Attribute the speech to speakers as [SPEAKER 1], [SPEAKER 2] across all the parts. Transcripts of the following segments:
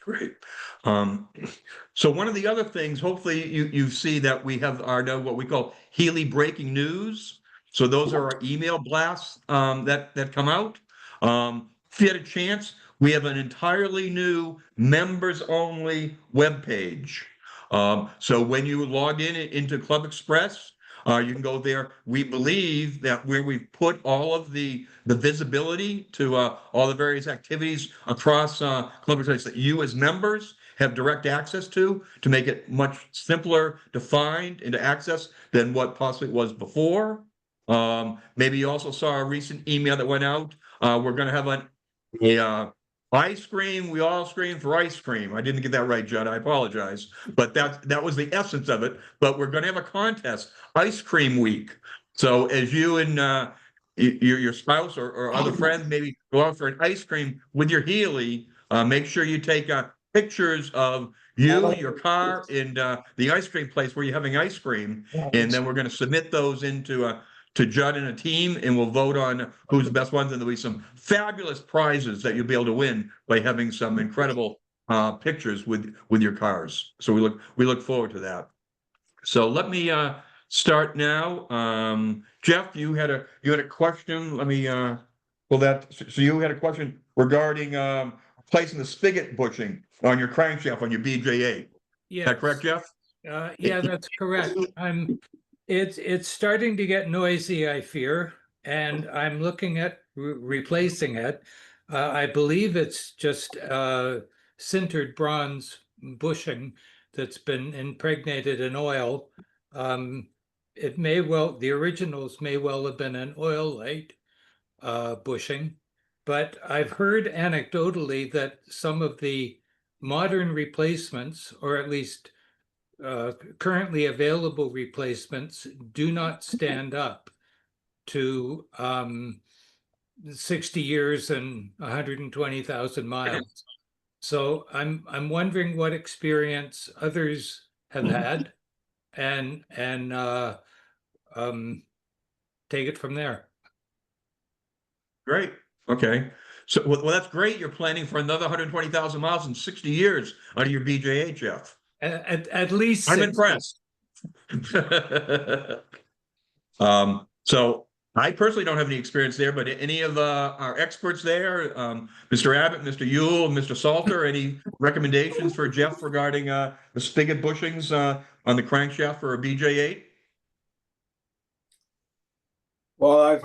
[SPEAKER 1] Great. So one of the other things, hopefully you see that we have our what we call Healey breaking news. So those are our email blasts that come out. If you had a chance, we have an entirely new members only webpage. So when you log into Club Express, you can go there. We believe that where we've put all of the visibility to all the various activities across Club Express that you as members have direct access to make it much simpler to find and to access than what possibly was before. Maybe you also saw a recent email that went out. We're going to have a ice cream. We all scream for ice cream. I didn't get that right, Judd. I apologize. But that was the essence of it. But we're going to have a contest, Ice Cream Week. So as you and your spouse or other friends maybe go out for an ice cream with your Healey, make sure you take pictures of you, your car, and the ice cream place where you're having ice cream. And then we're going to submit those into to Judd and a team, and we'll vote on who's the best ones. And there'll be some fabulous prizes that you'll be able to win by having some incredible pictures with your cars. So we look forward to that. So let me start now. Jeff, you had a question. Let me pull that. So you had a question regarding placing the spigot bushing on your crankshaft on your BJ8.
[SPEAKER 2] Yes.
[SPEAKER 1] Is that correct, Jeff?
[SPEAKER 2] Yeah, that's correct. It's starting to get noisy, I fear, and I'm looking at replacing it. I believe it's just sintered bronze bushing that's been impregnated in oil. It may well, the originals may well have been an oil light bushing, but I've heard anecdotally that some of the modern replacements, or at least currently available replacements, do not stand up to 60 years and 120,000 miles. So I'm wondering what experience others have had, and take it from there.
[SPEAKER 1] Great. Okay. So well, that's great. You're planning for another 120,000 miles in 60 years out of your BJ8, Jeff.
[SPEAKER 2] At least
[SPEAKER 1] I'm
[SPEAKER 2] 60.
[SPEAKER 1] impressed. So I personally don't have any experience there, but any of our experts there, Mr. Abbott, Mr. Yule, Mr. Salter, any recommendations for Jeff regarding the spigot bushings on the crankshaft for a BJ8?
[SPEAKER 3] Well, I've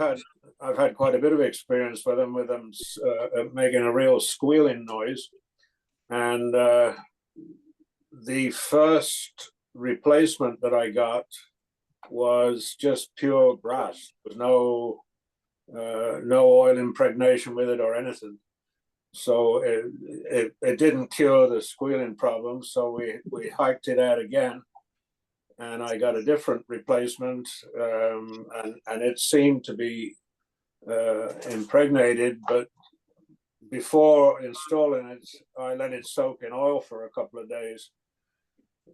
[SPEAKER 3] had quite a bit of experience with them making a real squealing noise, and the first replacement that I got was just pure brass. There was no oil impregnation with it or anything, so it didn't cure the squealing problem. So we hiked it out again, and I got a different replacement, and it seemed to be impregnated. But before installing it, I let it soak in oil for a couple of days,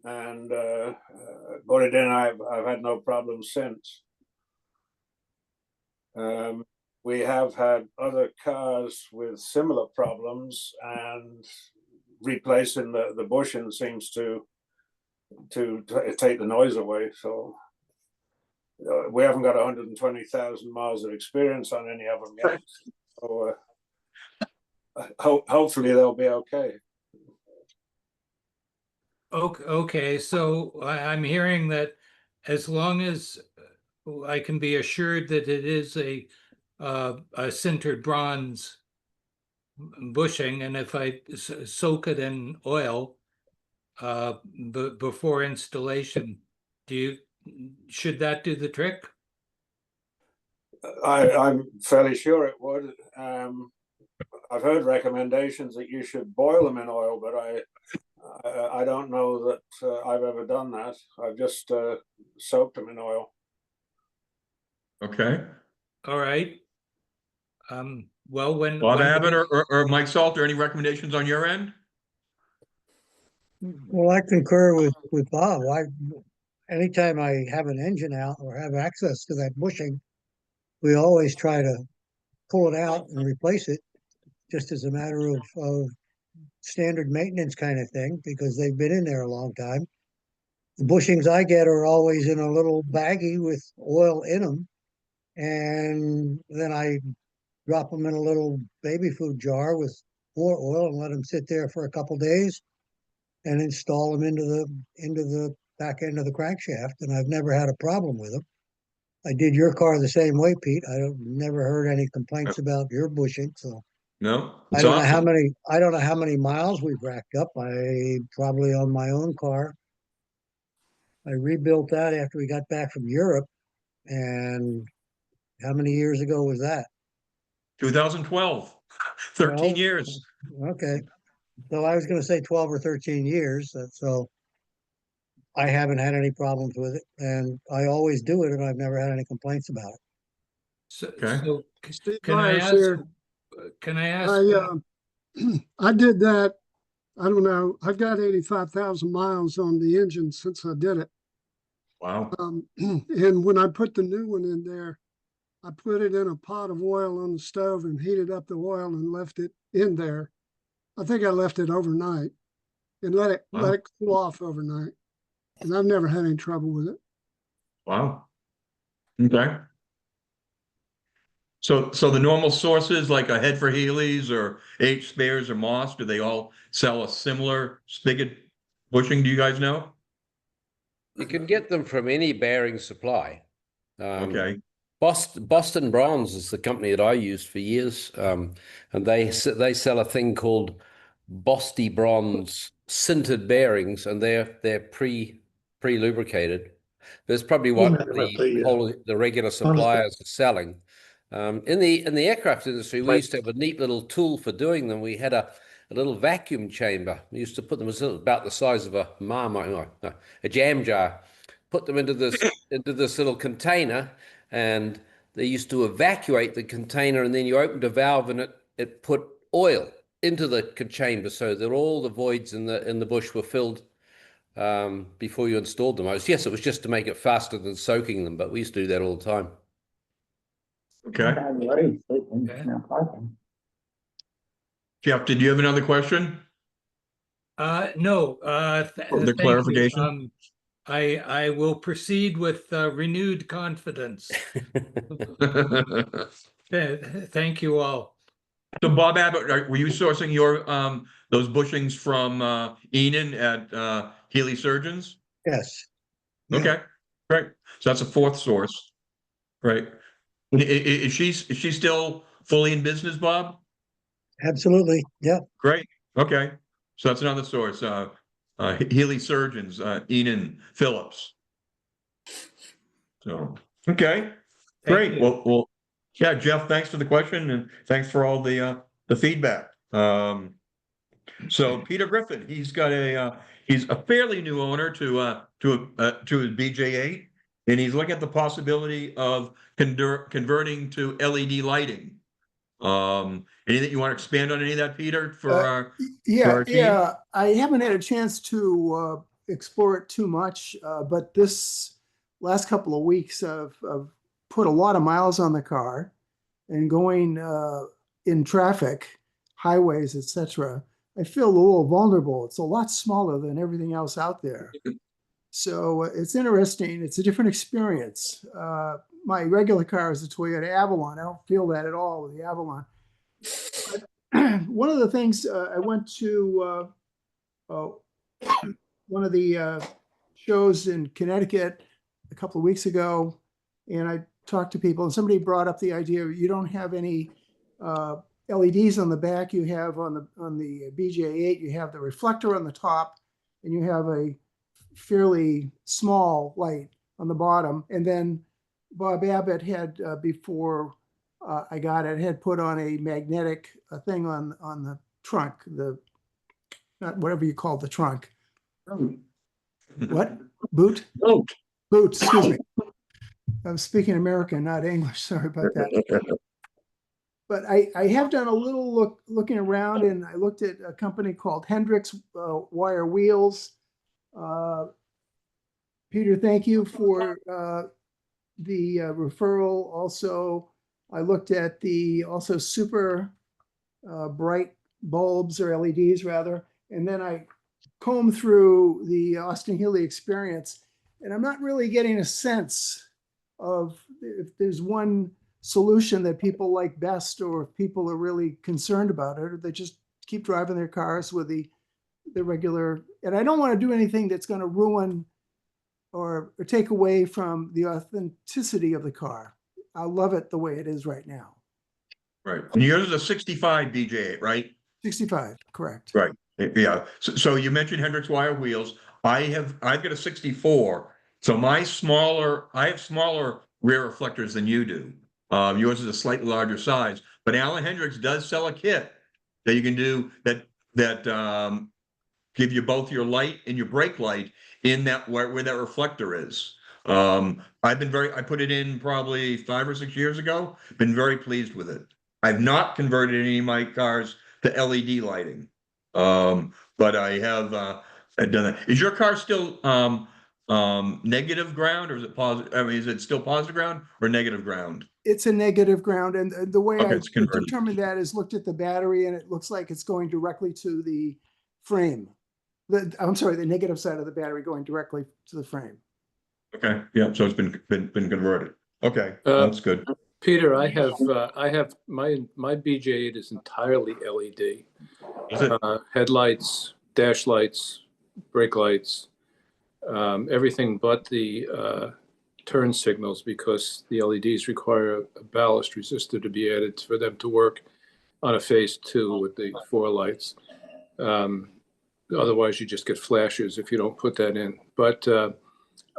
[SPEAKER 3] and got it in. I've had no problems since. We have had other cars with similar problems, and replacing the bushing seems to take the noise away. So we haven't got 120,000 miles of experience on any of them yet. So hopefully they'll be okay.
[SPEAKER 2] Okay, so I'm hearing that as long as I can be assured that it is a sintered bronze bushing, and if I soak it in oil before installation, should that do the trick?
[SPEAKER 3] I'm fairly sure it would. I've heard recommendations that you should boil them in oil, but I don't know that I've ever done that. I've just soaked them in oil.
[SPEAKER 1] Okay.
[SPEAKER 2] All right. Well, when
[SPEAKER 1] Bob Abbott or Mike Salter, any recommendations on your end?
[SPEAKER 4] Well, I concur with Bob. Anytime I have an engine out or have access to that bushing, we always try to pull it out and replace it, just as a matter of standard maintenance kind of thing because they've been in there a long time. The bushings I get are always in a little baggie with oil in them, and then I drop them in a little baby food jar with more oil and let them sit there for a couple days, and install them into the back end of the crankshaft. And I've never had a problem with them. I did your car the same way, Pete. Never heard any complaints about your bushing. So
[SPEAKER 1] No,
[SPEAKER 4] I
[SPEAKER 1] it's
[SPEAKER 4] don't know how
[SPEAKER 1] awesome.
[SPEAKER 4] many miles we've racked up. I probably on my own car. I rebuilt that after we got back from Europe. And how many years ago was that?
[SPEAKER 1] 2012, 13
[SPEAKER 4] 12?
[SPEAKER 1] years.
[SPEAKER 4] Okay. So I was going to say 12 or 13 years. So I haven't had any problems with it. And I always do it, and I've never had any complaints about it.
[SPEAKER 2] So,
[SPEAKER 1] Okay.
[SPEAKER 2] so
[SPEAKER 5] Steve
[SPEAKER 2] can I
[SPEAKER 5] Myers
[SPEAKER 2] ask,
[SPEAKER 5] here.
[SPEAKER 2] can I ask,
[SPEAKER 5] I did that. I don't know. I've got 85,000 miles on the engine since I did it.
[SPEAKER 1] Wow.
[SPEAKER 5] And when I put the new one in there, I put it in a pot of oil on the stove and heated up the oil and left it in there. I think I left it overnight and let
[SPEAKER 1] Wow.
[SPEAKER 5] it cool off overnight. And I've never had any trouble with it.
[SPEAKER 1] Wow. Okay. So the normal sources like a Head for Healy's or H Spares or Moss, do they all sell a similar spigot bushing? Do you guys know?
[SPEAKER 6] You can get them from any bearing supply.
[SPEAKER 1] Okay.
[SPEAKER 6] Boston Bronze is the company that I used for years, and they sell a thing called Bosty Bronze sintered bearings, and they're pre-lubricated. That's probably what the regular suppliers are selling. In the aircraft industry, we used to have a neat little tool for doing them. We had a little vacuum chamber. We used to put them about the size of a Marmite, a jam jar. Put them into this little container, and they used to evacuate the container, and then you opened a valve, and it put oil into the chamber, so that all the voids in the bush were filled before you installed them. It was just to make it faster than soaking them, but we used to do that all the time.
[SPEAKER 1] Okay. Jeff, did you have another question?
[SPEAKER 2] no,
[SPEAKER 1] Or the
[SPEAKER 2] thank you.
[SPEAKER 1] clarification?
[SPEAKER 2] I will proceed with renewed confidence. Thank you all.
[SPEAKER 1] So Bob Abbott, were you sourcing your those bushings from Enon at Healy Surgeons?
[SPEAKER 4] Yes. Yeah.
[SPEAKER 1] Okay, great. So that's a fourth source, right? Is she still fully in business, Bob?
[SPEAKER 4] Absolutely. Yeah.
[SPEAKER 1] Great. Okay, so that's another source. Healy Surgeons, Enon Phillips. So okay,
[SPEAKER 2] Thank
[SPEAKER 1] great.
[SPEAKER 2] you.
[SPEAKER 1] Well, yeah, Jeff. Thanks for the question and thanks for all the feedback. So Peter Griffin, he's a fairly new owner to his BJ8, and he's looking at the possibility of converting to LED lighting. Anything you want to expand on any of that, Peter, for our team?
[SPEAKER 7] Yeah. I haven't had a chance to explore it too much, but this last couple of weeks I've put a lot of miles on the car and going in traffic, highways, etc. I feel a little vulnerable. It's a lot smaller than everything else out there. So it's interesting. It's a different experience. My regular car is a Toyota Avalon. I don't feel that at all with the Avalon. But one of the things I went to one of the shows in Connecticut a couple of weeks ago, and I talked to people, and somebody brought up the idea you don't have any LEDs on the back. You have on the BJ8, you have the reflector on the top, and you have a fairly small light on the bottom. And then Bob Abbott had before I got it, had put on a magnetic thing on the trunk, not whatever you call the trunk. What? Boot?
[SPEAKER 1] Boat.
[SPEAKER 7] Boot, excuse me. I'm speaking American, not English. Sorry about that. But I have done a little looking around, and I looked at a company called Hendrix Wire Wheels. Peter, thank you for the referral. Also, I looked at the Super Bright bulbs or LEDs rather. And then I comb through the Austin-Healey experience, and I'm not really getting a sense of if there's one solution that people like best, or if people are really concerned about it, or they just keep driving their cars with the regular. And I don't want to do anything that's going to ruin or take away from the authenticity of the car. I love it the way it is right now.
[SPEAKER 1] Right. And yours is a 65 BJ8, right?
[SPEAKER 7] 65, correct.
[SPEAKER 1] Right. Yeah. So you mentioned Hendrix wire wheels. I've got a 64. So I have smaller rear reflectors than you do. Yours is a slightly larger size, but Allen Hendrix does sell a kit that you can do that give you both your light and your brake light in that where that reflector is. I put it in probably 5 or 6 years ago. Been very pleased with it. I've not converted any of my cars to LED lighting. But I have done that. Is your car still negative ground, or is it positive? I mean, is it still positive ground or negative ground?
[SPEAKER 7] It's a negative ground, and the way
[SPEAKER 1] Okay,
[SPEAKER 7] I
[SPEAKER 1] it's converted.
[SPEAKER 7] determined that is looked at the battery, and it looks like it's going directly to the frame. I'm sorry, the negative side of the battery going directly to the frame.
[SPEAKER 1] Okay, yeah, so it's been converted. Okay, that's good.
[SPEAKER 8] Peter, I have my BJ8 is entirely LED.
[SPEAKER 1] Is it?
[SPEAKER 8] Headlights, dash lights, brake lights, everything but the turn signals, because the LEDs require a ballast resistor to be added for them to work on a phase 2 with the 4 lights. Otherwise, you just get flashes if you don't put that in. But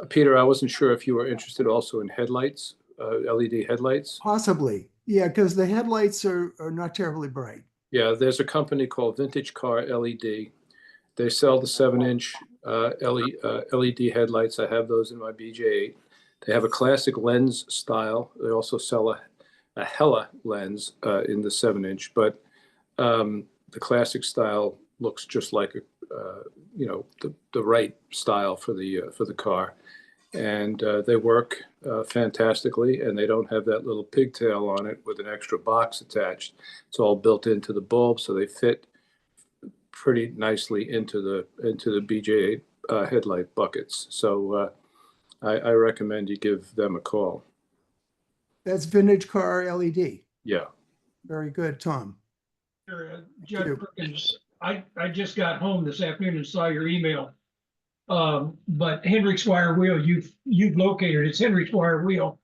[SPEAKER 8] Peter, I wasn't sure if you were interested also in headlights, LED headlights.
[SPEAKER 7] Possibly, yeah, because the headlights are not terribly bright.
[SPEAKER 8] Yeah, there's a company called Vintage Car LED. They sell the 7-inch LED headlights. I have those in my BJ8. They have a classic lens style. They also sell a Hella lens in the 7-inch, but the classic style looks just like the right style for the car, and they work fantastically, and they don't have that little pigtail on it with an extra box attached. It's all built into the bulb, so they fit pretty nicely into the BJ8 headlight buckets. So I recommend you give them a call.
[SPEAKER 7] That's Vintage Car LED.
[SPEAKER 8] Yeah.
[SPEAKER 7] Very good, Tom.
[SPEAKER 9] Judge Perkins, I just got home this afternoon and saw your email. But Hendrix Wire Wheel, you've located, it's Hendrix Wire Wheel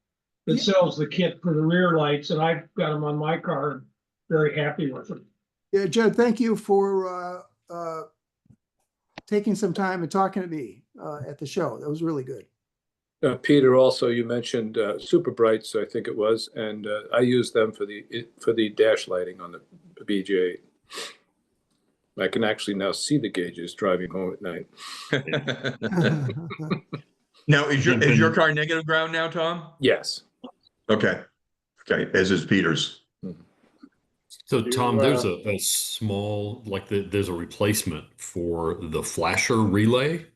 [SPEAKER 9] that sells the kit for the rear lights, and I've got them on my car. Very happy with them.
[SPEAKER 7] Yeah, Judd, thank you for taking some time and talking to me at the show. That was really good.
[SPEAKER 8] Peter, also you mentioned Super Brights, I think it was, and I use them for the dash lighting on the BJ8. I can actually now see the gauges driving home at night.
[SPEAKER 1] Now, is your car negative ground now, Tom?
[SPEAKER 8] Yes.
[SPEAKER 1] Okay. Okay, as is Peter's.
[SPEAKER 10] So Tom, there's a small, there's a replacement for the flasher relay,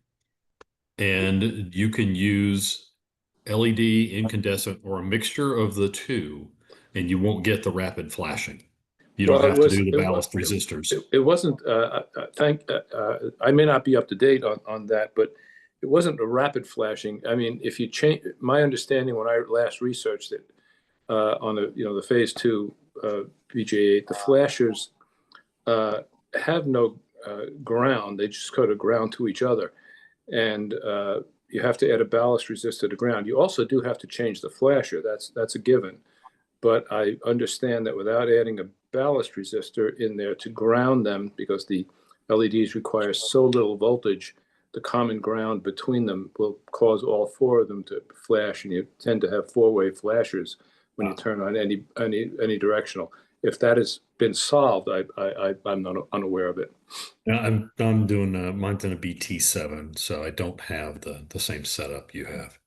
[SPEAKER 10] and you can use LED, incandescent, or a mixture of the two, and you won't get the rapid flashing. You don't have to do the ballast resistors.
[SPEAKER 8] It wasn't, I may not be up to date on that, but it wasn't a rapid flashing. I mean, if you change, my understanding when I last researched it on the phase 2 BJ8, the flashers have no ground. They just go to ground to each other. And you have to add a ballast resistor to ground. You also do have to change the flasher. That's a given. But I understand that without adding a ballast resistor in there to ground them, because the LEDs require so little voltage, the common ground between them will cause all 4 of them to flash, and you tend to have 4-way flashers when you turn on any directional. If that has been solved, I'm not unaware of it.
[SPEAKER 10] I'm doing mine's in a BT7, so I don't have the same setup you have.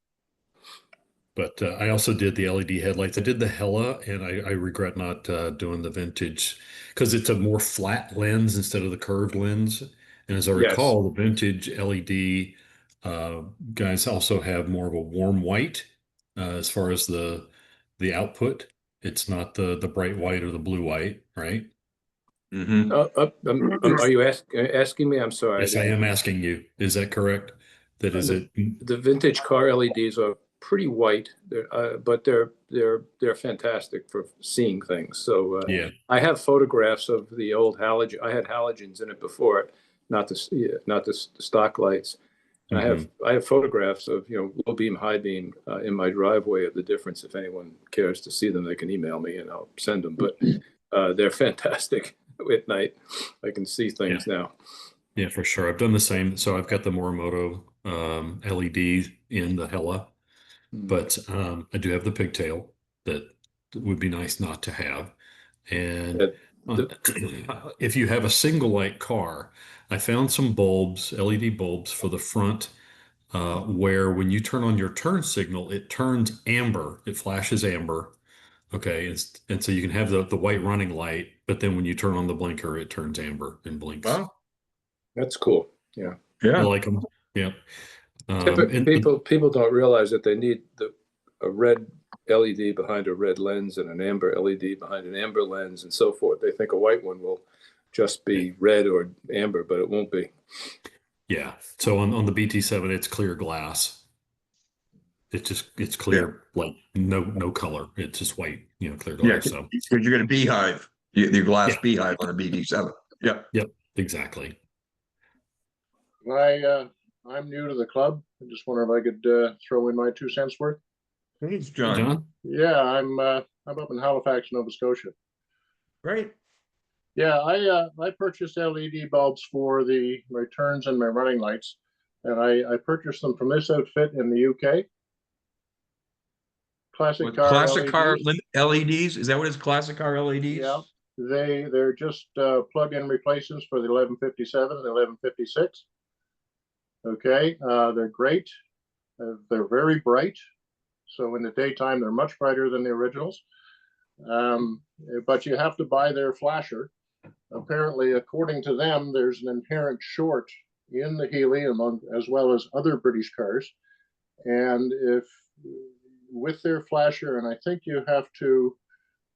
[SPEAKER 10] But I also did the LED headlights. I did the Hella, and I regret not doing the vintage because it's a more flat lens instead of the curved lens. And as I recall, the vintage LED guys also have more of a warm white as far as the output. It's not the bright white or the blue white, right?
[SPEAKER 1] Mhm.
[SPEAKER 8] Are you asking me? I'm sorry.
[SPEAKER 10] Yes, I am asking you. Is that correct? That is it?
[SPEAKER 8] The vintage car LEDs are pretty white, but they're fantastic for seeing things. So
[SPEAKER 10] Yeah.
[SPEAKER 8] I have photographs of the old halogen. I had halogens in it before, not the stock lights. And I have photographs of low beam, high beam in my driveway of the difference. If anyone cares to see them, they can email me and I'll send them. But they're fantastic at night. I can see things now.
[SPEAKER 10] Yeah, for sure. I've done the same. So I've got the Morimoto LED in the Hella, but I do have the pigtail that would be nice not to have. And if you have a single light car, I found some bulbs, LED bulbs for the front, where when you turn on your turn signal, it turns amber. It flashes amber. Okay, and so you can have the white running light, but then when you turn on the blinker, it turns amber and blinks.
[SPEAKER 1] Wow.
[SPEAKER 8] That's cool. Yeah.
[SPEAKER 10] I
[SPEAKER 1] Yeah.
[SPEAKER 10] like them. Yeah.
[SPEAKER 8] People don't realize that they need a red LED behind a red lens and an amber LED behind an amber lens and so forth. They think a white one will just be red or amber, but it won't be.
[SPEAKER 10] Yeah. So on the BT7, it's clear glass. It's clear, like no color. It's just white, clear
[SPEAKER 1] Yeah,
[SPEAKER 10] glass. So
[SPEAKER 1] because you're going to beehive your glass
[SPEAKER 10] Yeah.
[SPEAKER 1] beehive on a BT7. Yeah.
[SPEAKER 10] Yep, exactly.
[SPEAKER 3] I'm new to the club. I just wonder if I could throw in my 2 cents worth.
[SPEAKER 1] Thanks, John.
[SPEAKER 10] John?
[SPEAKER 3] Yeah, I'm up in Halifax, Nova Scotia.
[SPEAKER 1] Great.
[SPEAKER 3] Yeah, I purchased LED bulbs for my turns and my running lights, and I purchased them from this outfit in the UK. Classic
[SPEAKER 1] With
[SPEAKER 3] car
[SPEAKER 1] classic
[SPEAKER 3] LEDs.
[SPEAKER 1] car LEDs? Is that what it is? Classic car LEDs?
[SPEAKER 3] Yeah, they're just plug-in replacements for the 1157 and the 1156. Okay, they're great. They're very bright. So in the daytime, they're much brighter than the originals. But you have to buy their flasher. Apparently, according to them, there's an inherent short in the Healey as well as other British cars. And if with their flasher, and I think you have to,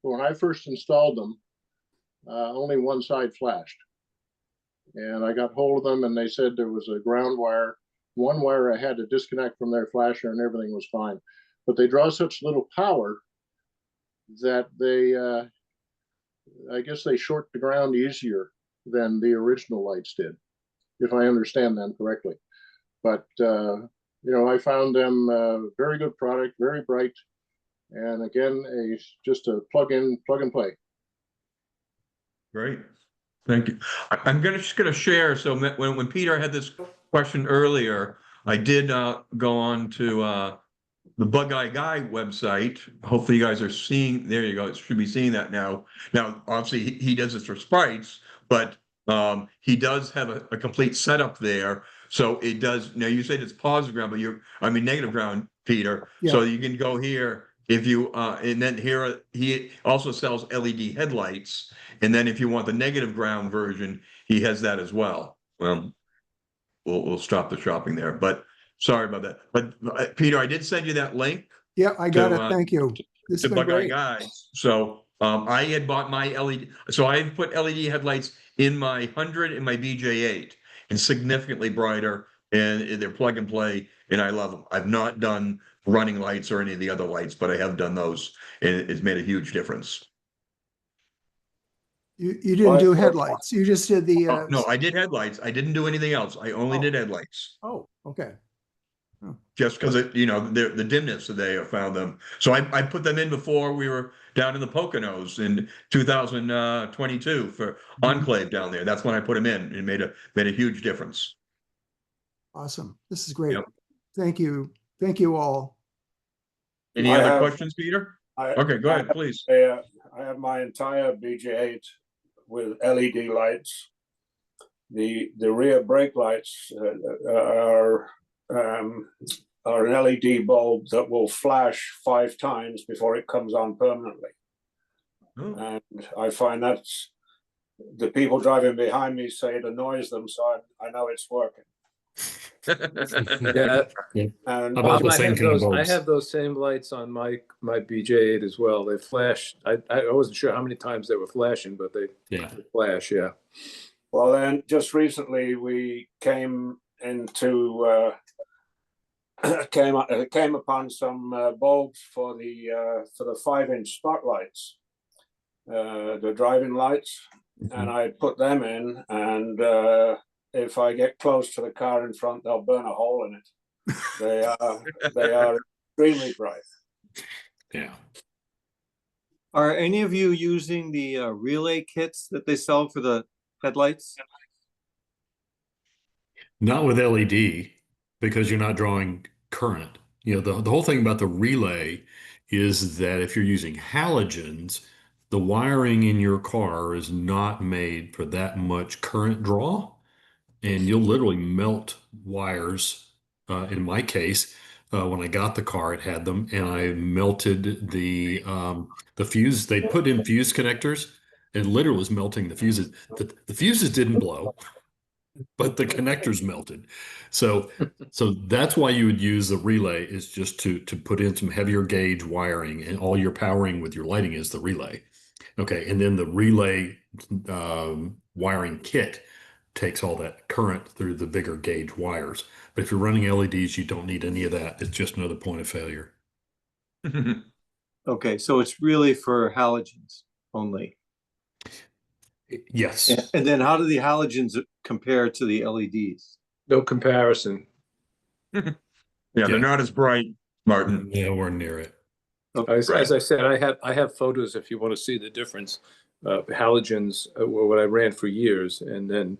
[SPEAKER 3] when I first installed them, only one side flashed. And I got hold of them and they said there was a ground wire. One wire I had to disconnect from their flasher and everything was fine. But they draw such little power that I guess they short the ground easier than the original lights did, if I understand them correctly. But, I found them very good product, very bright. And again, just a plug and play.
[SPEAKER 1] Great. Thank you. I'm just going to share. So when Peter had this question earlier, I did go on to the Bug Eye Guy website. Hopefully you guys are seeing, there you go. It should be seeing that now. Now, obviously he does this for sprites, but he does have a complete setup there. So it does, now you said it's positive ground, but negative ground, Peter.
[SPEAKER 7] Yeah.
[SPEAKER 1] So you can go here if you, and then here, he also sells LED headlights. And then if you want the negative ground version, he has that as well. Well, we'll stop the shopping there, but sorry about that. But Peter, I did send you that link
[SPEAKER 7] Yeah, I got it. Thank you. This
[SPEAKER 1] to
[SPEAKER 7] has been
[SPEAKER 1] Bug Eye
[SPEAKER 7] great.
[SPEAKER 1] Guys. So I had bought my LED. So I put LED headlights in my 100 and my BJ8 and significantly brighter, and they're plug and play, and I love them. I've not done running lights or any of the other lights, but I have done those, and it's made a huge difference.
[SPEAKER 7] You didn't do headlights. You just did the.
[SPEAKER 1] No, I did headlights. I didn't do anything else. I only did headlights.
[SPEAKER 7] Oh, okay.
[SPEAKER 1] Just because the dimness that they found them. So I put them in before we were down in the Poconos in 2022 for Enclave down there. That's when I put them in. It made a huge difference.
[SPEAKER 7] Awesome. This is great.
[SPEAKER 1] Yep.
[SPEAKER 7] Thank you. Thank you all.
[SPEAKER 1] Any other questions, Peter? Okay, go ahead, please.
[SPEAKER 3] I have my entire BJ8 with LED lights. The rear brake lights are an LED bulb that will flash 5 times before it comes on permanently.
[SPEAKER 1] Oh.
[SPEAKER 3] And I find that's the people driving behind me say it annoys them, so I know it's working.
[SPEAKER 8] Yeah,
[SPEAKER 3] And
[SPEAKER 10] About the
[SPEAKER 8] I
[SPEAKER 10] same
[SPEAKER 8] have
[SPEAKER 10] kind of
[SPEAKER 8] those. I
[SPEAKER 10] bulbs.
[SPEAKER 8] have those same lights on my BJ8 as well. They flash. I wasn't sure how many times they were flashing, but
[SPEAKER 10] Yeah.
[SPEAKER 8] they flash. Yeah.
[SPEAKER 3] well, then just recently we came into came upon some bulbs for the 5-inch spotlights, the driving lights, and I put them in, and if I get close to the car in front, they'll burn a hole in it. They are extremely bright.
[SPEAKER 10] Yeah.
[SPEAKER 11] Are any of you using the relay kits that they sell for the headlights?
[SPEAKER 10] Not with LED because you're not drawing current. You know, the whole thing about the relay is that if you're using halogens, the wiring in your car is not made for that much current draw, and you'll literally melt wires. In my case, when I got the car, it had them, and I melted the fuse. They put in fuse connectors, and literally was melting the fuses. The fuses didn't blow, but the connectors melted. So that's why you would use the relay, is just to put in some heavier gauge wiring, and all your powering with your lighting is the relay. Okay, and then the relay wiring kit takes all that current through the bigger gauge wires. But if you're running LEDs, you don't need any of that. It's just another point of failure.
[SPEAKER 11] Okay, so it's really for halogens only.
[SPEAKER 10] Yes.
[SPEAKER 11] And then how do the halogens compare to the LEDs?
[SPEAKER 8] No comparison.
[SPEAKER 1] Yeah, they're not as bright, Martin.
[SPEAKER 10] Yeah, we're near it.
[SPEAKER 8] As I said, I have photos if you want to see the difference. Halogens were what I ran for years, and then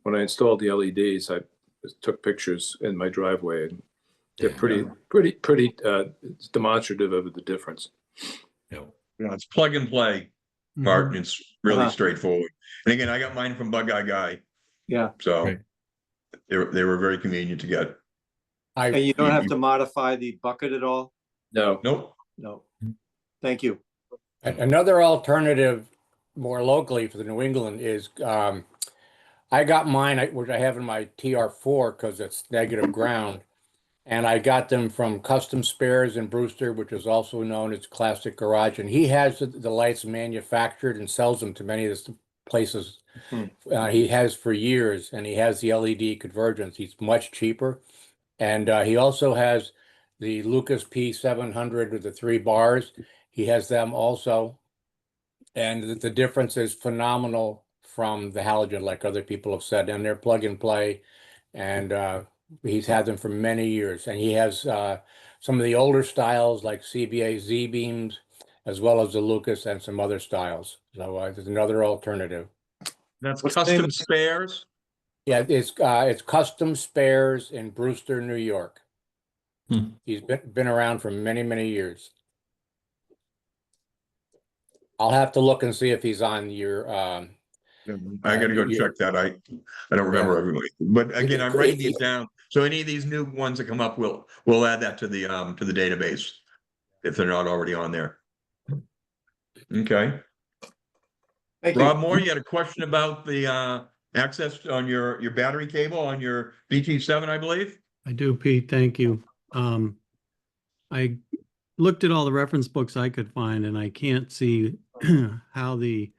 [SPEAKER 8] when I installed the LEDs, I took pictures in my driveway, and they're pretty demonstrative of the difference.
[SPEAKER 10] Yeah.
[SPEAKER 1] Yeah, it's plug and play, Martin. It's really straightforward. And again, I got mine from Bug Eye Guy.
[SPEAKER 11] Yeah.
[SPEAKER 1] So
[SPEAKER 10] Right.
[SPEAKER 1] they were very convenient to get.
[SPEAKER 11] And you don't have to modify the bucket at all?
[SPEAKER 8] No.
[SPEAKER 1] Nope.
[SPEAKER 11] No. Thank you.
[SPEAKER 12] Another alternative more locally for the New England is I got mine, which I have in my TR4 because it's negative ground. And I got them from Custom Spares in Brewster, which is also known as Classic Garage. And he has the lights manufactured and sells them to many of the places. He has for years, and he has the LED convergence. He's much cheaper. And he also has the Lucas P700 with the 3 bars. He has them also. And the difference is phenomenal from the halogen, like other people have said. And they're plug and play. And he's had them for many years. And he has some of the older styles like CBA Z-beams, as well as the Lucas and some other styles. So there's another alternative.
[SPEAKER 1] That's Custom Spares.
[SPEAKER 12] Yeah, it's Custom Spares in Brewster, New York. He's been around for many, many years. I'll have to look and see if he's on your.
[SPEAKER 1] I got to go check that. I don't remember everybody, but again, I'm writing these down. So any of these new ones that come up, we'll add that to the database if they're not already on there. Okay.
[SPEAKER 11] Thank
[SPEAKER 1] Rob
[SPEAKER 11] you.
[SPEAKER 1] Moore, you had a question about the access on your battery cable on your BT7, I believe.
[SPEAKER 13] I do, Pete. Thank you. I looked at all the reference books I could find, and I can't see how the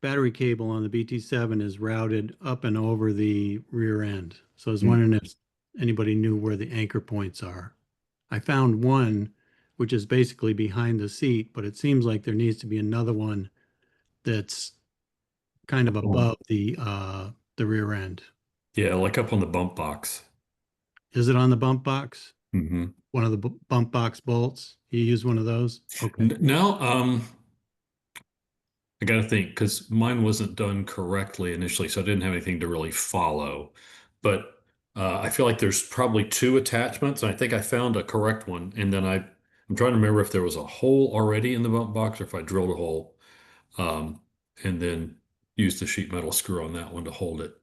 [SPEAKER 13] battery cable on the BT7 is routed up and over the rear end. So I was wondering if anybody knew where the anchor points are. I found one, which is basically behind the seat, but it seems like there needs to be another one that's kind of above the rear end.
[SPEAKER 10] Yeah, like up on the bump box.
[SPEAKER 13] Is it on the bump box?
[SPEAKER 10] Mm-hmm.
[SPEAKER 13] One of the bump box bolts? You use one of those? Okay.
[SPEAKER 10] No, I got to think, because mine wasn't done correctly initially, so I didn't have anything to really follow. But I feel like there's probably 2 attachments. And I think I found a correct one, and then I'm trying to remember if there was a hole already in the bump box or if I drilled a hole, and then used the sheet metal screw on that one to hold it.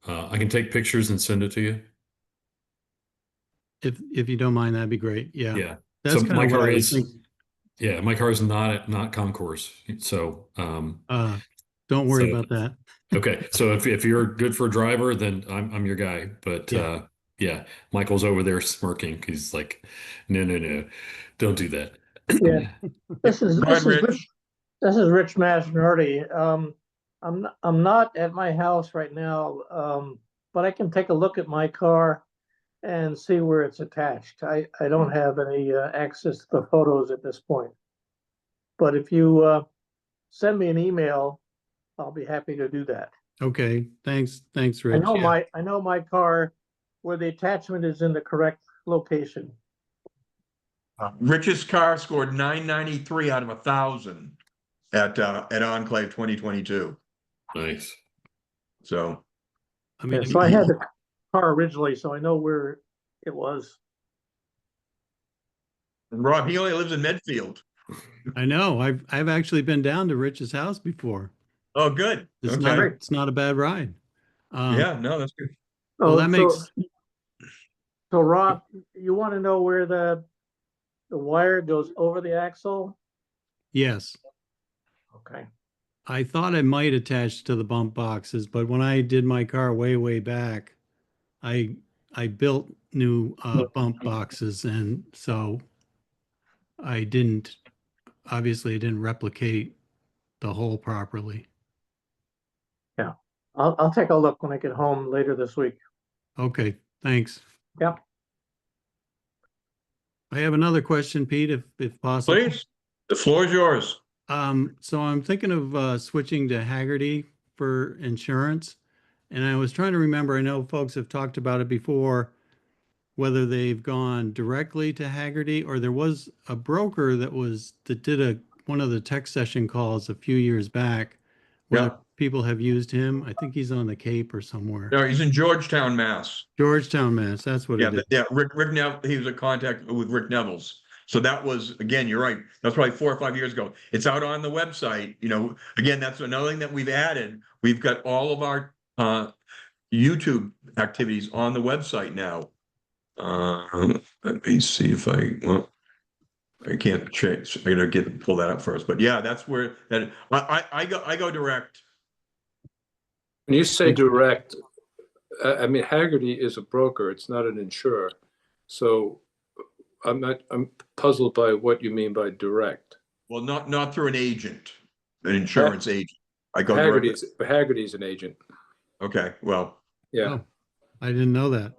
[SPEAKER 10] I can take pictures and send it to you.
[SPEAKER 13] If you don't mind, that'd be great. Yeah.
[SPEAKER 10] Yeah.
[SPEAKER 13] That's
[SPEAKER 10] So
[SPEAKER 13] kind
[SPEAKER 10] my
[SPEAKER 13] of what
[SPEAKER 10] car
[SPEAKER 13] I was
[SPEAKER 10] is,
[SPEAKER 13] thinking.
[SPEAKER 10] yeah, my car is not concourse. So,
[SPEAKER 13] Don't worry
[SPEAKER 10] so-
[SPEAKER 13] about that.
[SPEAKER 10] okay. So if you're good for a driver, then I'm your guy. But
[SPEAKER 13] Yeah.
[SPEAKER 10] Yeah, Michael's over there smirking. He's like, no, no, no, don't do that.
[SPEAKER 14] Yeah. This is
[SPEAKER 1] Go ahead, Rich.
[SPEAKER 14] this is Rich Masternardi. I'm not at my house right now, but I can take a look at my car and see where it's attached. I don't have any access to the photos at this point. But if you send me an email, I'll be happy to do that.
[SPEAKER 13] Okay, thanks, Rich.
[SPEAKER 14] I know my car where the attachment is in the correct location.
[SPEAKER 1] Rich's car scored 993 out of 1,000 at Enclave 2022.
[SPEAKER 10] Nice.
[SPEAKER 1] So,
[SPEAKER 13] I mean,
[SPEAKER 14] Yeah, so I had the car originally, so I know where it was.
[SPEAKER 1] and Rob, he only lives in Medfield.
[SPEAKER 13] I know. I've actually been down to Rich's house before.
[SPEAKER 1] Oh, good.
[SPEAKER 13] It's
[SPEAKER 1] Okay.
[SPEAKER 13] it's not a bad ride.
[SPEAKER 1] Yeah, no, that's good.
[SPEAKER 13] Well, that makes.
[SPEAKER 14] So Rob, you want to know where the wire goes over the axle?
[SPEAKER 13] Yes.
[SPEAKER 14] Okay.
[SPEAKER 13] I thought I might attach to the bump boxes, but when I did my car way back, I built new bump boxes, and so I didn't replicate the hole properly.
[SPEAKER 14] Yeah, I'll take a look when I get home later this week.
[SPEAKER 13] Okay, thanks.
[SPEAKER 14] Yep.
[SPEAKER 13] I have another question, Pete, if possible.
[SPEAKER 1] Please, the floor is yours.
[SPEAKER 13] So I'm thinking of switching to Haggerty for insurance, and I was trying to remember, I know folks have talked about it before, whether they've gone directly to Haggerty, or there was a broker that did one of the tech session calls a few years back, whether people have used him. I think he's on the Cape or somewhere.
[SPEAKER 1] No, he's in Georgetown, Mass.
[SPEAKER 13] Georgetown, Mass. That's what it is.
[SPEAKER 1] Yeah, Rick Neville, he was in contact with Rick Neville's. So that was, again, you're right. That's probably 4 or 5 years ago. It's out on the website. You know, again, that's another thing that we've added. We've got all of our YouTube activities on the website now. Let me see if I can't change. I gotta pull that up first. But yeah, that's where I go direct.
[SPEAKER 8] When you say direct, I mean, Haggerty is a broker. It's not an insurer. So I'm puzzled by what you mean by direct.
[SPEAKER 1] Well, not through an agent, an insurance agent. I go direct.
[SPEAKER 8] Haggerty's an agent.
[SPEAKER 1] Okay, well.
[SPEAKER 8] Yeah.
[SPEAKER 13] Oh, I didn't know that.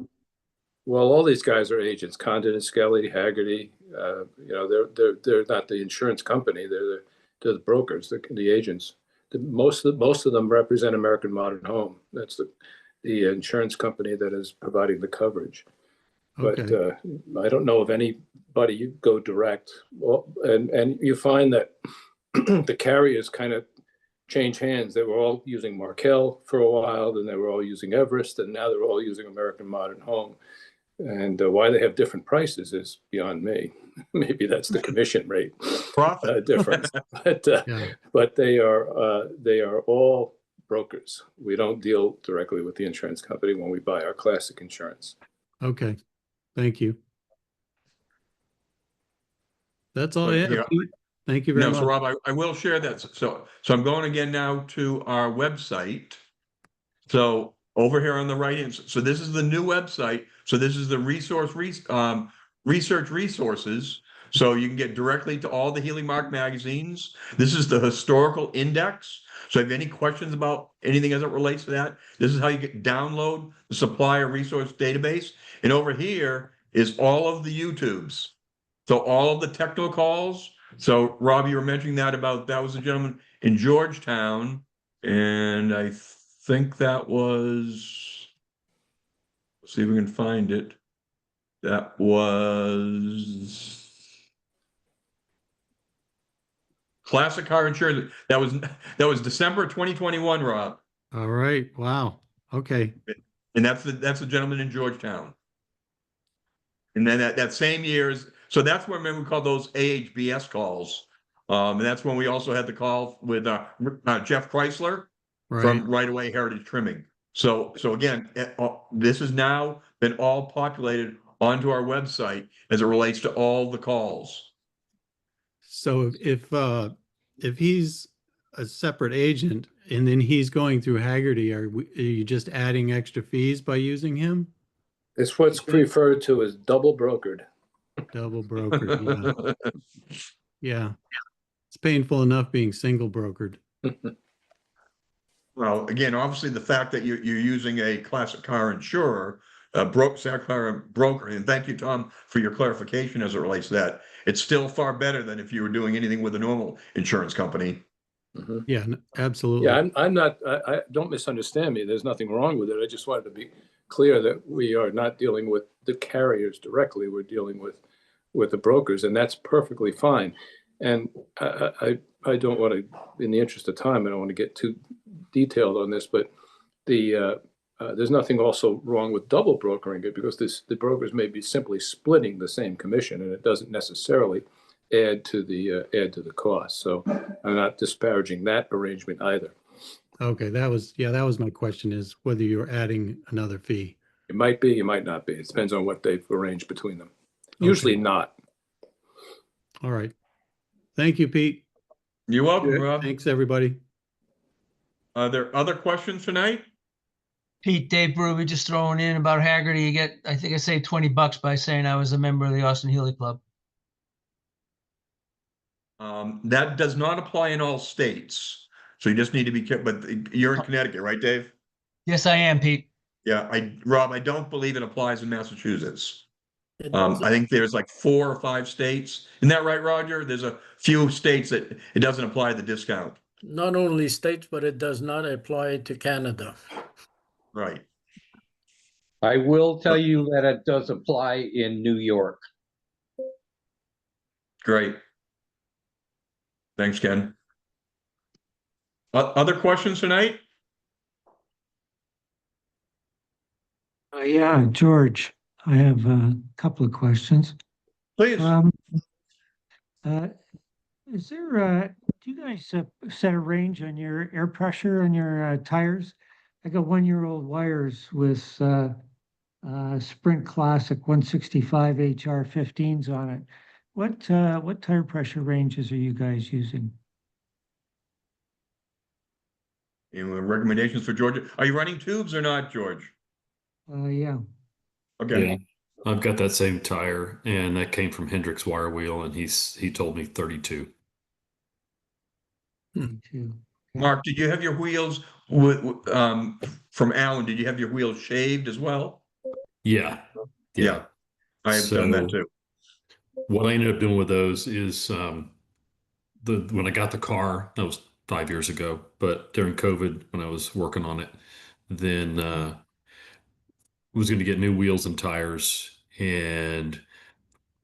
[SPEAKER 8] Well, all these guys are agents. Condon and Skelly, Haggerty. You know, they're not the insurance company. They're the brokers, the agents. Most of them represent American Modern Home. That's the insurance company that is providing the coverage.
[SPEAKER 13] Okay.
[SPEAKER 8] But I don't know of anybody you go direct. Well, and you find that the carriers kind of change hands. They were all using Markel for a while, then they were all using Everest, and now they're all using American Modern Home. And why they have different prices is beyond me. Maybe that's the commission rate difference. But they are all brokers. We don't deal directly with the insurance company when we buy our classic insurance.
[SPEAKER 13] Okay, thank you. That's all I have.
[SPEAKER 1] Yeah.
[SPEAKER 13] Thank you very much.
[SPEAKER 1] So Rob, I will share that. So I'm going again now to our website. So over here on the right hand, so this is the new website. So this is the research resources. So you can get directly to all the Healy Mark magazines. This is the historical index. So if you have any questions about anything as it relates to that, this is how you download the supplier resource database. And over here is all of the YouTubes. So all of the technical calls. So Rob, you were mentioning that was a gentleman in Georgetown. And I think that was, let's see if we can find it. That was Classic Car Insurance. That was December 2021, Rob.
[SPEAKER 13] All right. Wow. Okay.
[SPEAKER 1] And that's the gentleman in Georgetown. And then that same year so that's when we call those AHBS calls. And that's when we also had the call with Jeff Chrysler from Right Away Heritage Trimming. So again, this has now been all populated onto our website as it relates to all the calls.
[SPEAKER 13] So if he's a separate agent and then he's going through Haggerty, are you just adding extra fees by using him?
[SPEAKER 8] It's what's referred to as double brokered.
[SPEAKER 13] Double brokered, yeah. Yeah. It's painful enough being single brokered.
[SPEAKER 1] Well, again, obviously the fact that you're using a classic car insurer, broker, and thank you, Tom, for your clarification as it relates to that. It's still far better than if you were doing anything with a normal insurance company.
[SPEAKER 13] Yeah, absolutely.
[SPEAKER 8] Yeah, I'm not, I don't misunderstand me. There's nothing wrong with it. I just wanted to be clear that we are not dealing with the carriers directly. We're dealing with the brokers, and that's perfectly fine. And I don't want to, in the interest of time, I don't want to get too detailed on this, but there's nothing also wrong with double brokering it, because the brokers may be simply splitting the same commission, and it doesn't necessarily add to the cost. So I'm not disparaging that arrangement either.
[SPEAKER 13] Okay, that was my question, is whether you're adding another fee.
[SPEAKER 8] It might be, it might not be. It depends on what they've arranged between them. Usually not.
[SPEAKER 13] All right. Thank you, Pete.
[SPEAKER 1] You're welcome, Rob.
[SPEAKER 13] Thanks, everybody.
[SPEAKER 1] Are there other questions tonight?
[SPEAKER 15] Pete, Dave Bruby just throwing in about Haggerty. You get, I think I saved $20 by saying I was a member of the Austin-Healey Club.
[SPEAKER 1] That does not apply in all states. So you just need to be careful, but you're in Connecticut, right, Dave?
[SPEAKER 15] Yes, I am, Pete.
[SPEAKER 1] Yeah, Rob, I don't believe it applies in Massachusetts. I think there's like 4 or 5 states. Isn't that right, Roger? There's a few states that it doesn't apply the discount.
[SPEAKER 16] Not only states, but it does not apply to Canada.
[SPEAKER 1] Right.
[SPEAKER 17] I will tell you that it does apply in New York.
[SPEAKER 1] Great. Thanks, Ken. Other questions tonight?
[SPEAKER 18] Yeah, George, I have a couple of questions.
[SPEAKER 1] Please.
[SPEAKER 18] Is there, do you guys set a range on your air pressure on your tires? I got 1-year-old wires with Sprint Classic 165 HR15s on it. What tire pressure ranges are you guys using?
[SPEAKER 1] Any recommendations for Georgia? Are you running tubes or not, George?
[SPEAKER 18] Yeah.
[SPEAKER 1] Okay.
[SPEAKER 10] Yeah, I've got that same tire, and that came from Hendrick's Wire Wheel, and he told me 32.
[SPEAKER 18] 32.
[SPEAKER 1] Mark, did you have your wheels from Allen? Did you have your wheels shaved as well?
[SPEAKER 10] Yeah.
[SPEAKER 1] I have done that too.
[SPEAKER 10] What I ended up doing with those is when I got the car, that was 5 years ago, but during COVID when I was working on it, then was going to get new wheels and tires, and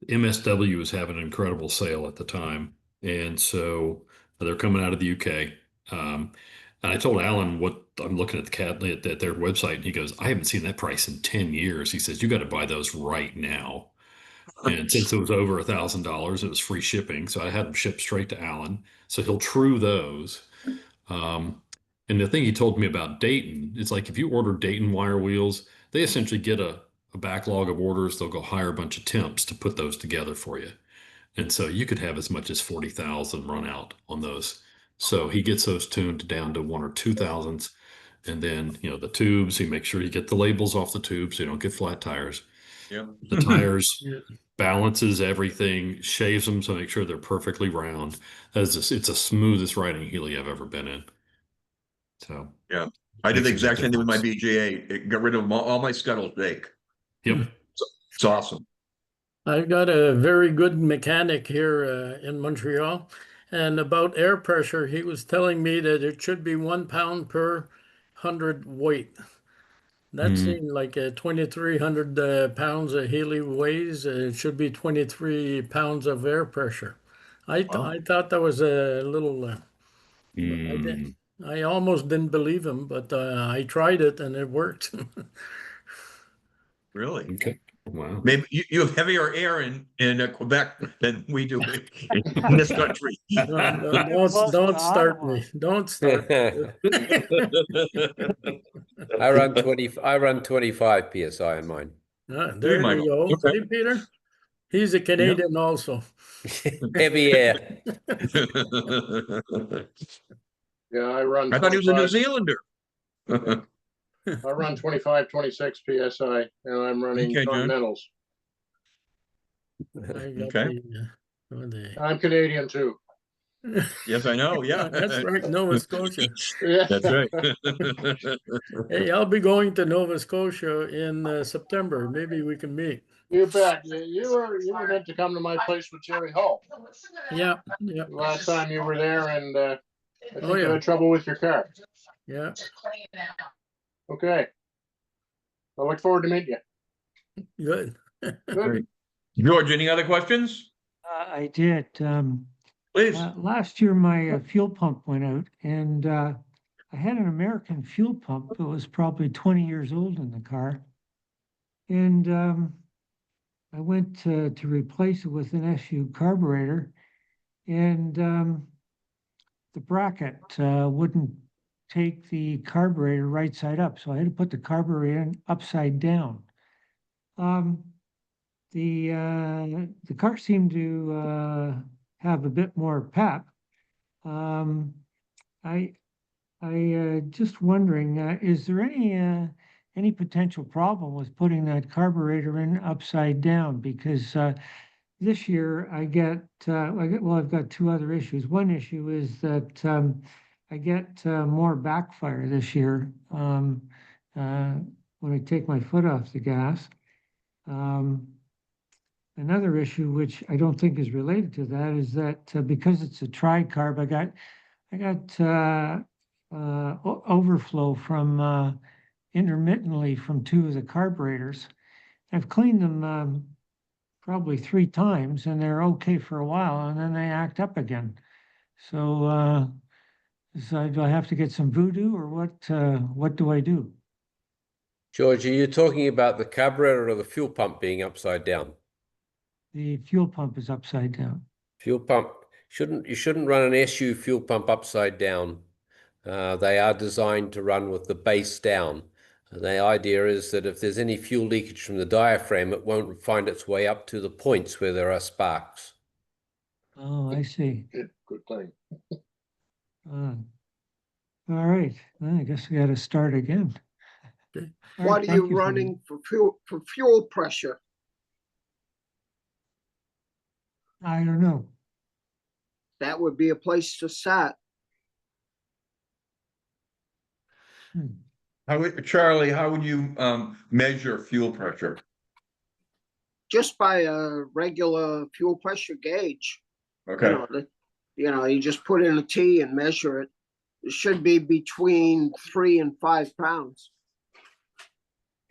[SPEAKER 10] MSW was having an incredible sale at the time, and so they're coming out of the UK. And I told Alan what I'm looking at at their website, and he goes, "I haven't seen that price in 10 years." He says, "You got to buy those right now." And since it was over $1,000, it was free shipping, so I had them shipped straight to Alan. So he'll true those. And the thing he told me about Dayton is, like, if you order Dayton wire wheels, they essentially get a backlog of orders. They'll go hire a bunch of temps to put those together for you. And so you could have as much as 40,000 run out on those. So he gets those tuned down to 1 or 2 thousandths. And then, the tubes, he makes sure you get the labels off the tubes so you don't get flat tires.
[SPEAKER 1] Yeah.
[SPEAKER 10] The tires, balances everything, shaves them to make sure they're perfectly round. It's the smoothest riding Healy I've ever been in. So
[SPEAKER 1] yeah, I did the exact same thing with my BJ8. It got rid of all my scuttles bake.
[SPEAKER 10] Yep.
[SPEAKER 1] It's awesome.
[SPEAKER 16] I've got a very good mechanic here in Montreal, and about air pressure, he was telling me that it should be 1 pound per 100 weight. That seemed like 2,300 pounds of Healy weighs. It should be 23 pounds of air pressure. I thought that was a little. I almost didn't believe him, but I tried it and it worked.
[SPEAKER 1] Really?
[SPEAKER 10] Okay. Wow.
[SPEAKER 1] Maybe you have heavier air in Quebec than we do in this country.
[SPEAKER 16] Don't start me. Don't start.
[SPEAKER 6] I run 25 PSI in mine.
[SPEAKER 16] There you go.
[SPEAKER 1] Okay.
[SPEAKER 16] See, Peter? He's a Canadian also.
[SPEAKER 6] Heavy air.
[SPEAKER 8] Yeah, I run.
[SPEAKER 1] I thought he was a New Zealander.
[SPEAKER 19] I run 25, 26 PSI, and I'm running
[SPEAKER 1] Okay, John.
[SPEAKER 19] Continentals.
[SPEAKER 16] I got
[SPEAKER 1] Okay.
[SPEAKER 19] I'm Canadian too.
[SPEAKER 1] Yes, I know. Yeah.
[SPEAKER 16] That's right, Nova Scotia.
[SPEAKER 19] Yeah.
[SPEAKER 1] That's right.
[SPEAKER 16] Hey, I'll be going to Nova Scotia in September. Maybe we can meet.
[SPEAKER 19] You bet. You were meant to come to my place with Jerry Hall
[SPEAKER 16] Yeah, yeah.
[SPEAKER 19] last time you were there, and I think
[SPEAKER 16] Oh,
[SPEAKER 19] you
[SPEAKER 16] yeah.
[SPEAKER 19] had trouble with your car.
[SPEAKER 16] Yeah,
[SPEAKER 19] Okay. I look forward to meeting you.
[SPEAKER 16] good.
[SPEAKER 19] Good.
[SPEAKER 1] Great. George, any other questions?
[SPEAKER 18] I did.
[SPEAKER 1] Please.
[SPEAKER 18] Last year, my fuel pump went out, and I had an American fuel pump that was probably 20 years old in the car. And I went to replace it with an SU carburetor, and the bracket wouldn't take the carburetor right side up, so I had to put the carburetor in upside down. The car seemed to have a bit more pep. I just wondering, is there any potential problem with putting that carburetor in upside down? Because this year I've got two other issues. One issue is that I get more backfire this year when I take my foot off the gas. Another issue, which I don't think is related to that, is that because it's a tri-carb, I got overflow from intermittently from two of the carburetors. I've cleaned them probably 3 times, and they're okay for a while, and then they act up again. So, do I have to get some voodoo, or what do I do?
[SPEAKER 6] George, are you talking about the carburetor or the fuel pump being upside down?
[SPEAKER 18] The fuel pump is upside down.
[SPEAKER 6] Fuel pump you shouldn't run an SU fuel pump upside down. They are designed to run with the base down. The idea is that if there's any fuel leakage from the diaphragm, it won't find its way up to the points where there are sparks.
[SPEAKER 18] Oh, I see.
[SPEAKER 19] Good thing.
[SPEAKER 18] All right. Well, I guess I got to start again. All
[SPEAKER 20] What
[SPEAKER 18] right,
[SPEAKER 20] are you
[SPEAKER 18] thank for that.
[SPEAKER 20] running for fuel pressure?
[SPEAKER 18] I don't know.
[SPEAKER 20] That would be a place to start.
[SPEAKER 1] Charlie, how would you measure fuel pressure?
[SPEAKER 20] Just by a regular fuel pressure gauge.
[SPEAKER 1] Okay.
[SPEAKER 20] You just put in a T and measure it. It should be between 3 and 5 pounds.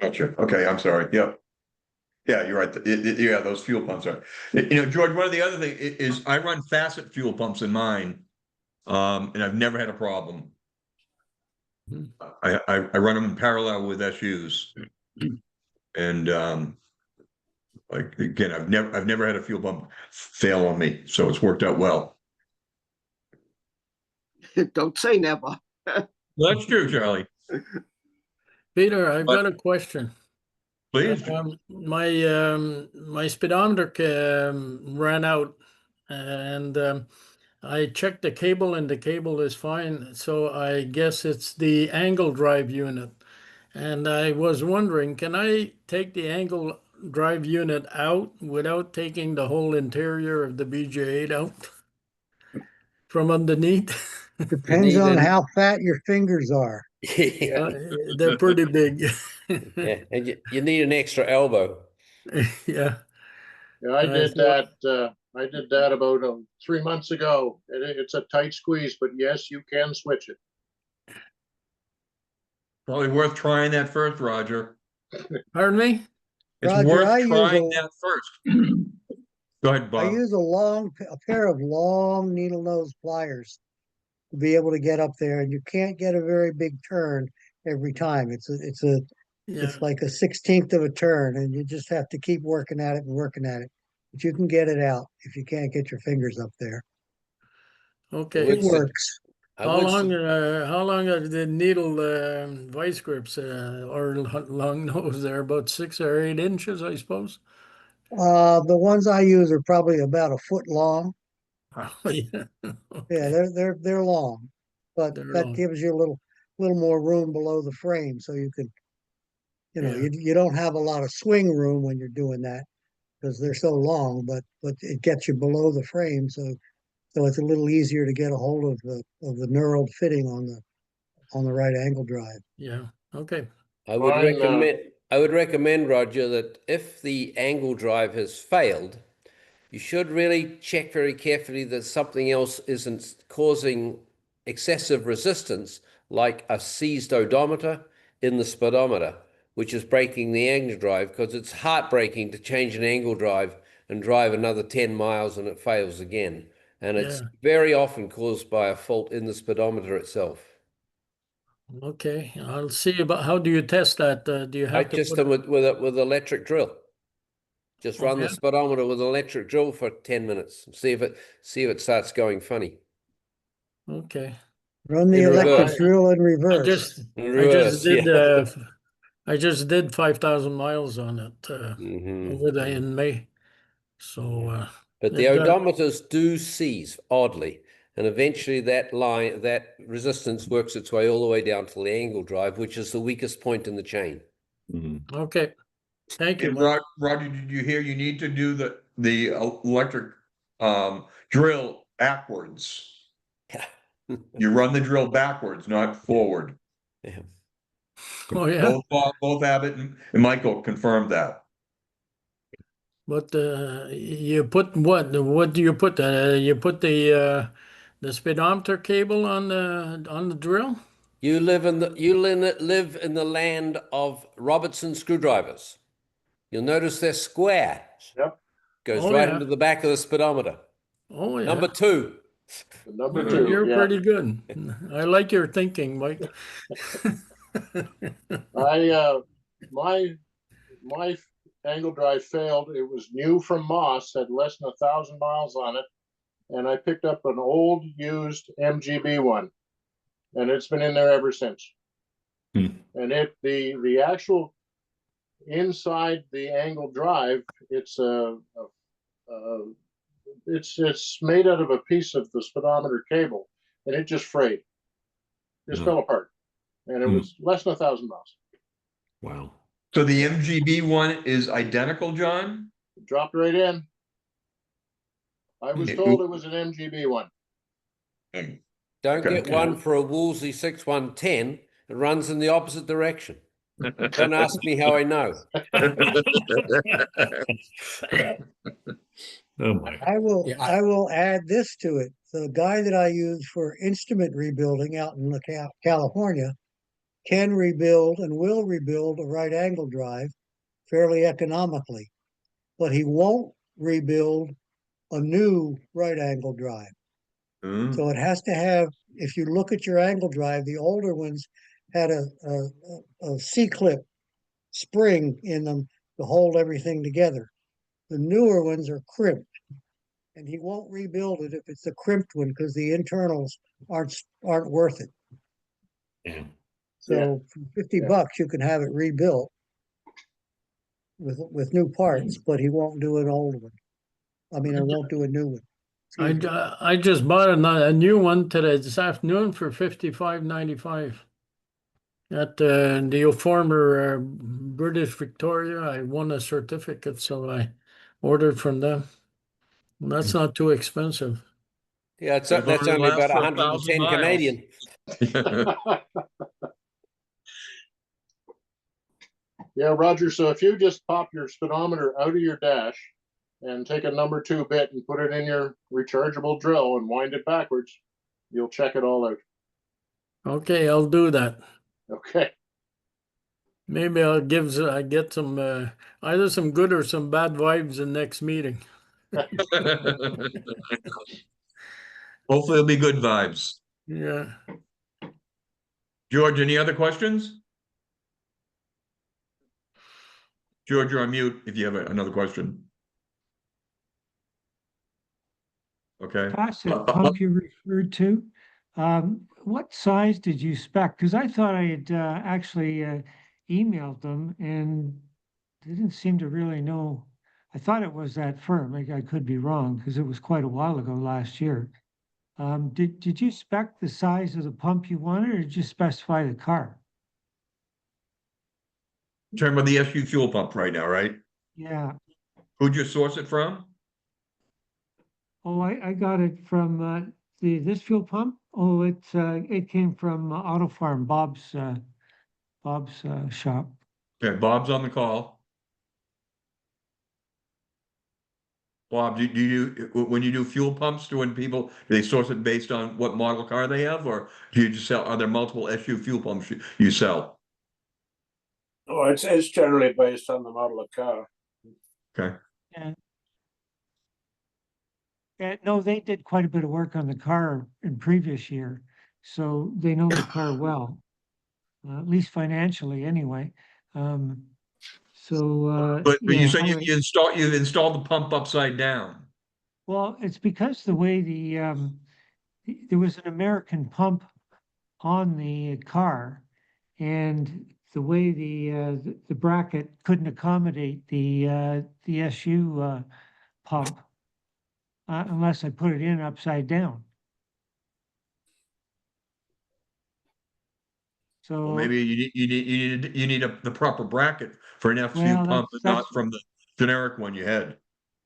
[SPEAKER 1] Gotcha. Okay, I'm sorry. Yep. Yeah, you're right. Yeah, those fuel pumps are. George, one of the other things is I run facet fuel pumps in mine, and I've never had a problem. I run them in parallel with SUs, and like again, I've never had a fuel pump fail on me, so it's worked out well.
[SPEAKER 20] Don't say never.
[SPEAKER 1] That's true, Charlie.
[SPEAKER 16] Peter, I've got a question.
[SPEAKER 1] Please.
[SPEAKER 16] My speedometer ran out, and I checked the cable, and the cable is fine. So I guess it's the angle drive unit. And I was wondering, can I take the angle drive unit out without taking the whole interior of the BJ8 out from underneath?
[SPEAKER 4] Depends on how fat your fingers are.
[SPEAKER 16] They're pretty big.
[SPEAKER 6] Yeah, and you need an extra elbow.
[SPEAKER 16] Yeah.
[SPEAKER 19] Yeah, I did that. I did that about 3 months ago. It's a tight squeeze, but yes, you can switch it.
[SPEAKER 1] Probably worth trying that first, Roger.
[SPEAKER 16] Pardon me?
[SPEAKER 1] It's
[SPEAKER 4] Roger,
[SPEAKER 1] worth trying that first. Go ahead, Bob.
[SPEAKER 4] I use a pair of long needle nose pliers to be able to get up there, and you can't get a very big turn every time. It's like a 16th of a turn, and you just have to keep working at it and working at it. But you can get it out if you can't get your fingers up there.
[SPEAKER 16] Okay.
[SPEAKER 4] It works.
[SPEAKER 16] How long are the needle vice grips or long nose? They're about 6 or 8 inches, I suppose.
[SPEAKER 4] The ones I use are probably about a foot long.
[SPEAKER 16] Oh, yeah.
[SPEAKER 4] Yeah, they're long, but
[SPEAKER 16] They're
[SPEAKER 4] that
[SPEAKER 16] long.
[SPEAKER 4] gives you a little more room below the frame, so you can, you don't have a lot of swing room when you're doing that because they're so long, but it gets you below the frame, so it's a little easier to get a hold of the knurled fitting on the right angle drive.
[SPEAKER 16] Yeah. Okay.
[SPEAKER 6] I would
[SPEAKER 19] Mine,
[SPEAKER 6] recommend, Roger, that if the angle drive has failed, you should really check very carefully that something else isn't causing excessive resistance, like a seized odometer in the speedometer, which is breaking the angle drive, because it's heartbreaking to change an angle drive and drive another 10 miles and it fails again. And it's very often caused by a fault in the speedometer itself.
[SPEAKER 16] Okay, I'll see about how do you test that? Do you
[SPEAKER 6] I
[SPEAKER 16] have to
[SPEAKER 6] test
[SPEAKER 16] put
[SPEAKER 6] them with electric drill. Just run
[SPEAKER 16] yeah?
[SPEAKER 6] the speedometer with an electric drill for 10 minutes. See if it starts going funny.
[SPEAKER 16] Okay.
[SPEAKER 4] Run the
[SPEAKER 6] In
[SPEAKER 4] electric
[SPEAKER 6] reverse.
[SPEAKER 4] drill in reverse.
[SPEAKER 16] I just did 5,000 miles on it over there in May. So
[SPEAKER 6] but the odometers do seize oddly, and eventually that resistance works its way all the way down to the angle drive, which is the weakest point in the chain.
[SPEAKER 16] Okay. Thank you,
[SPEAKER 1] And
[SPEAKER 16] Mike.
[SPEAKER 1] Roger, did you hear you need to do the electric drill backwards? You run the drill backwards, not forward.
[SPEAKER 6] Yeah.
[SPEAKER 16] Oh yeah.
[SPEAKER 1] Both Abbott and Michael confirmed that.
[SPEAKER 16] But you put what? What do you put? You put the speedometer cable on the drill?
[SPEAKER 6] You live in the land of Robertson screwdrivers. You'll notice they're square.
[SPEAKER 19] Yep.
[SPEAKER 6] Goes right into the back of the speedometer.
[SPEAKER 16] Oh yeah.
[SPEAKER 6] Number 2.
[SPEAKER 19] Number 2.
[SPEAKER 16] You're
[SPEAKER 19] yeah.
[SPEAKER 16] pretty good. I like your thinking, Mike.
[SPEAKER 19] My angle drive failed. It was new from Moss, had less than 1,000 miles on it, and I picked up an old used MGB one, and it's been in there ever since. And the actual inside the angle drive, it's made out of a piece of the speedometer cable, and it just frayed, just fell apart, and it was less than 1,000 miles.
[SPEAKER 10] Wow.
[SPEAKER 1] So the MGB one is identical, John?
[SPEAKER 19] It dropped right in. I was told it was an MGB one.
[SPEAKER 6] Don't get one for a Woolsey 6110. It runs in the opposite direction. Don't ask me how I know.
[SPEAKER 10] Oh my.
[SPEAKER 4] I will add this to it. The guy that I use for instrument rebuilding out in California can rebuild and will rebuild a right angle drive fairly economically, but he won't rebuild a new right angle drive. So it has to have, if you look at your angle drive, the older ones had a C-clip spring in them to hold everything together. The newer ones are crimped, and he won't rebuild it if it's a crimped one because the internals aren't worth it.
[SPEAKER 10] Yeah.
[SPEAKER 4] So for $50, you can have it rebuilt with new parts, but he won't do an old one. I mean, I won't do a new one.
[SPEAKER 16] I just bought a new one today this afternoon for $55.95 at the former British Victoria. I won a certificate, so I ordered from them. And that's not too expensive.
[SPEAKER 6] Yeah, that's only about 110 Canadian.
[SPEAKER 19] Yeah, Roger. So if you just pop your speedometer out of your dash and take a number 2 bit and put it in your rechargeable drill and wind it backwards, you'll check it all out.
[SPEAKER 16] Okay, I'll do that.
[SPEAKER 19] Okay.
[SPEAKER 16] Maybe I get some either some good or some bad vibes in next meeting.
[SPEAKER 1] Hopefully it'll be good vibes.
[SPEAKER 16] Yeah.
[SPEAKER 1] George, any other questions? George, you're on mute if you have another question. Okay.
[SPEAKER 18] Faucet pump you referred to. What size did you spec? Because I thought I had actually emailed them and didn't seem to really know. I thought it was that firm. I could be wrong because it was quite a while ago last year. Did you spec the size of the pump you wanted, or did you specify the car?
[SPEAKER 1] You're talking about the SU fuel pump right now, right?
[SPEAKER 18] Yeah.
[SPEAKER 1] Who'd you source it from?
[SPEAKER 18] Oh, I got it from this fuel pump. Oh, it came from Auto Farm, Bob's shop.
[SPEAKER 1] Okay, Bob's on the call. Bob, do you, when you do fuel pumps, do they source it based on what model car they have, or do you just sell, are there multiple SU fuel pumps you sell?
[SPEAKER 3] Oh, it's generally based on the model of car.
[SPEAKER 1] Okay.
[SPEAKER 18] Yeah. No, they did quite a bit of work on the car in previous year, so they know the car well, at least financially anyway.
[SPEAKER 1] But you
[SPEAKER 18] yeah,
[SPEAKER 1] said you installed the pump upside down.
[SPEAKER 18] well, it's because the way there was an American pump on the car, and the way the bracket couldn't accommodate the SU pump unless I put it in upside down.
[SPEAKER 1] Well,
[SPEAKER 18] So
[SPEAKER 1] maybe you need the proper bracket for an SU
[SPEAKER 18] well,
[SPEAKER 1] pump, and not
[SPEAKER 18] that's
[SPEAKER 1] from the generic one you had.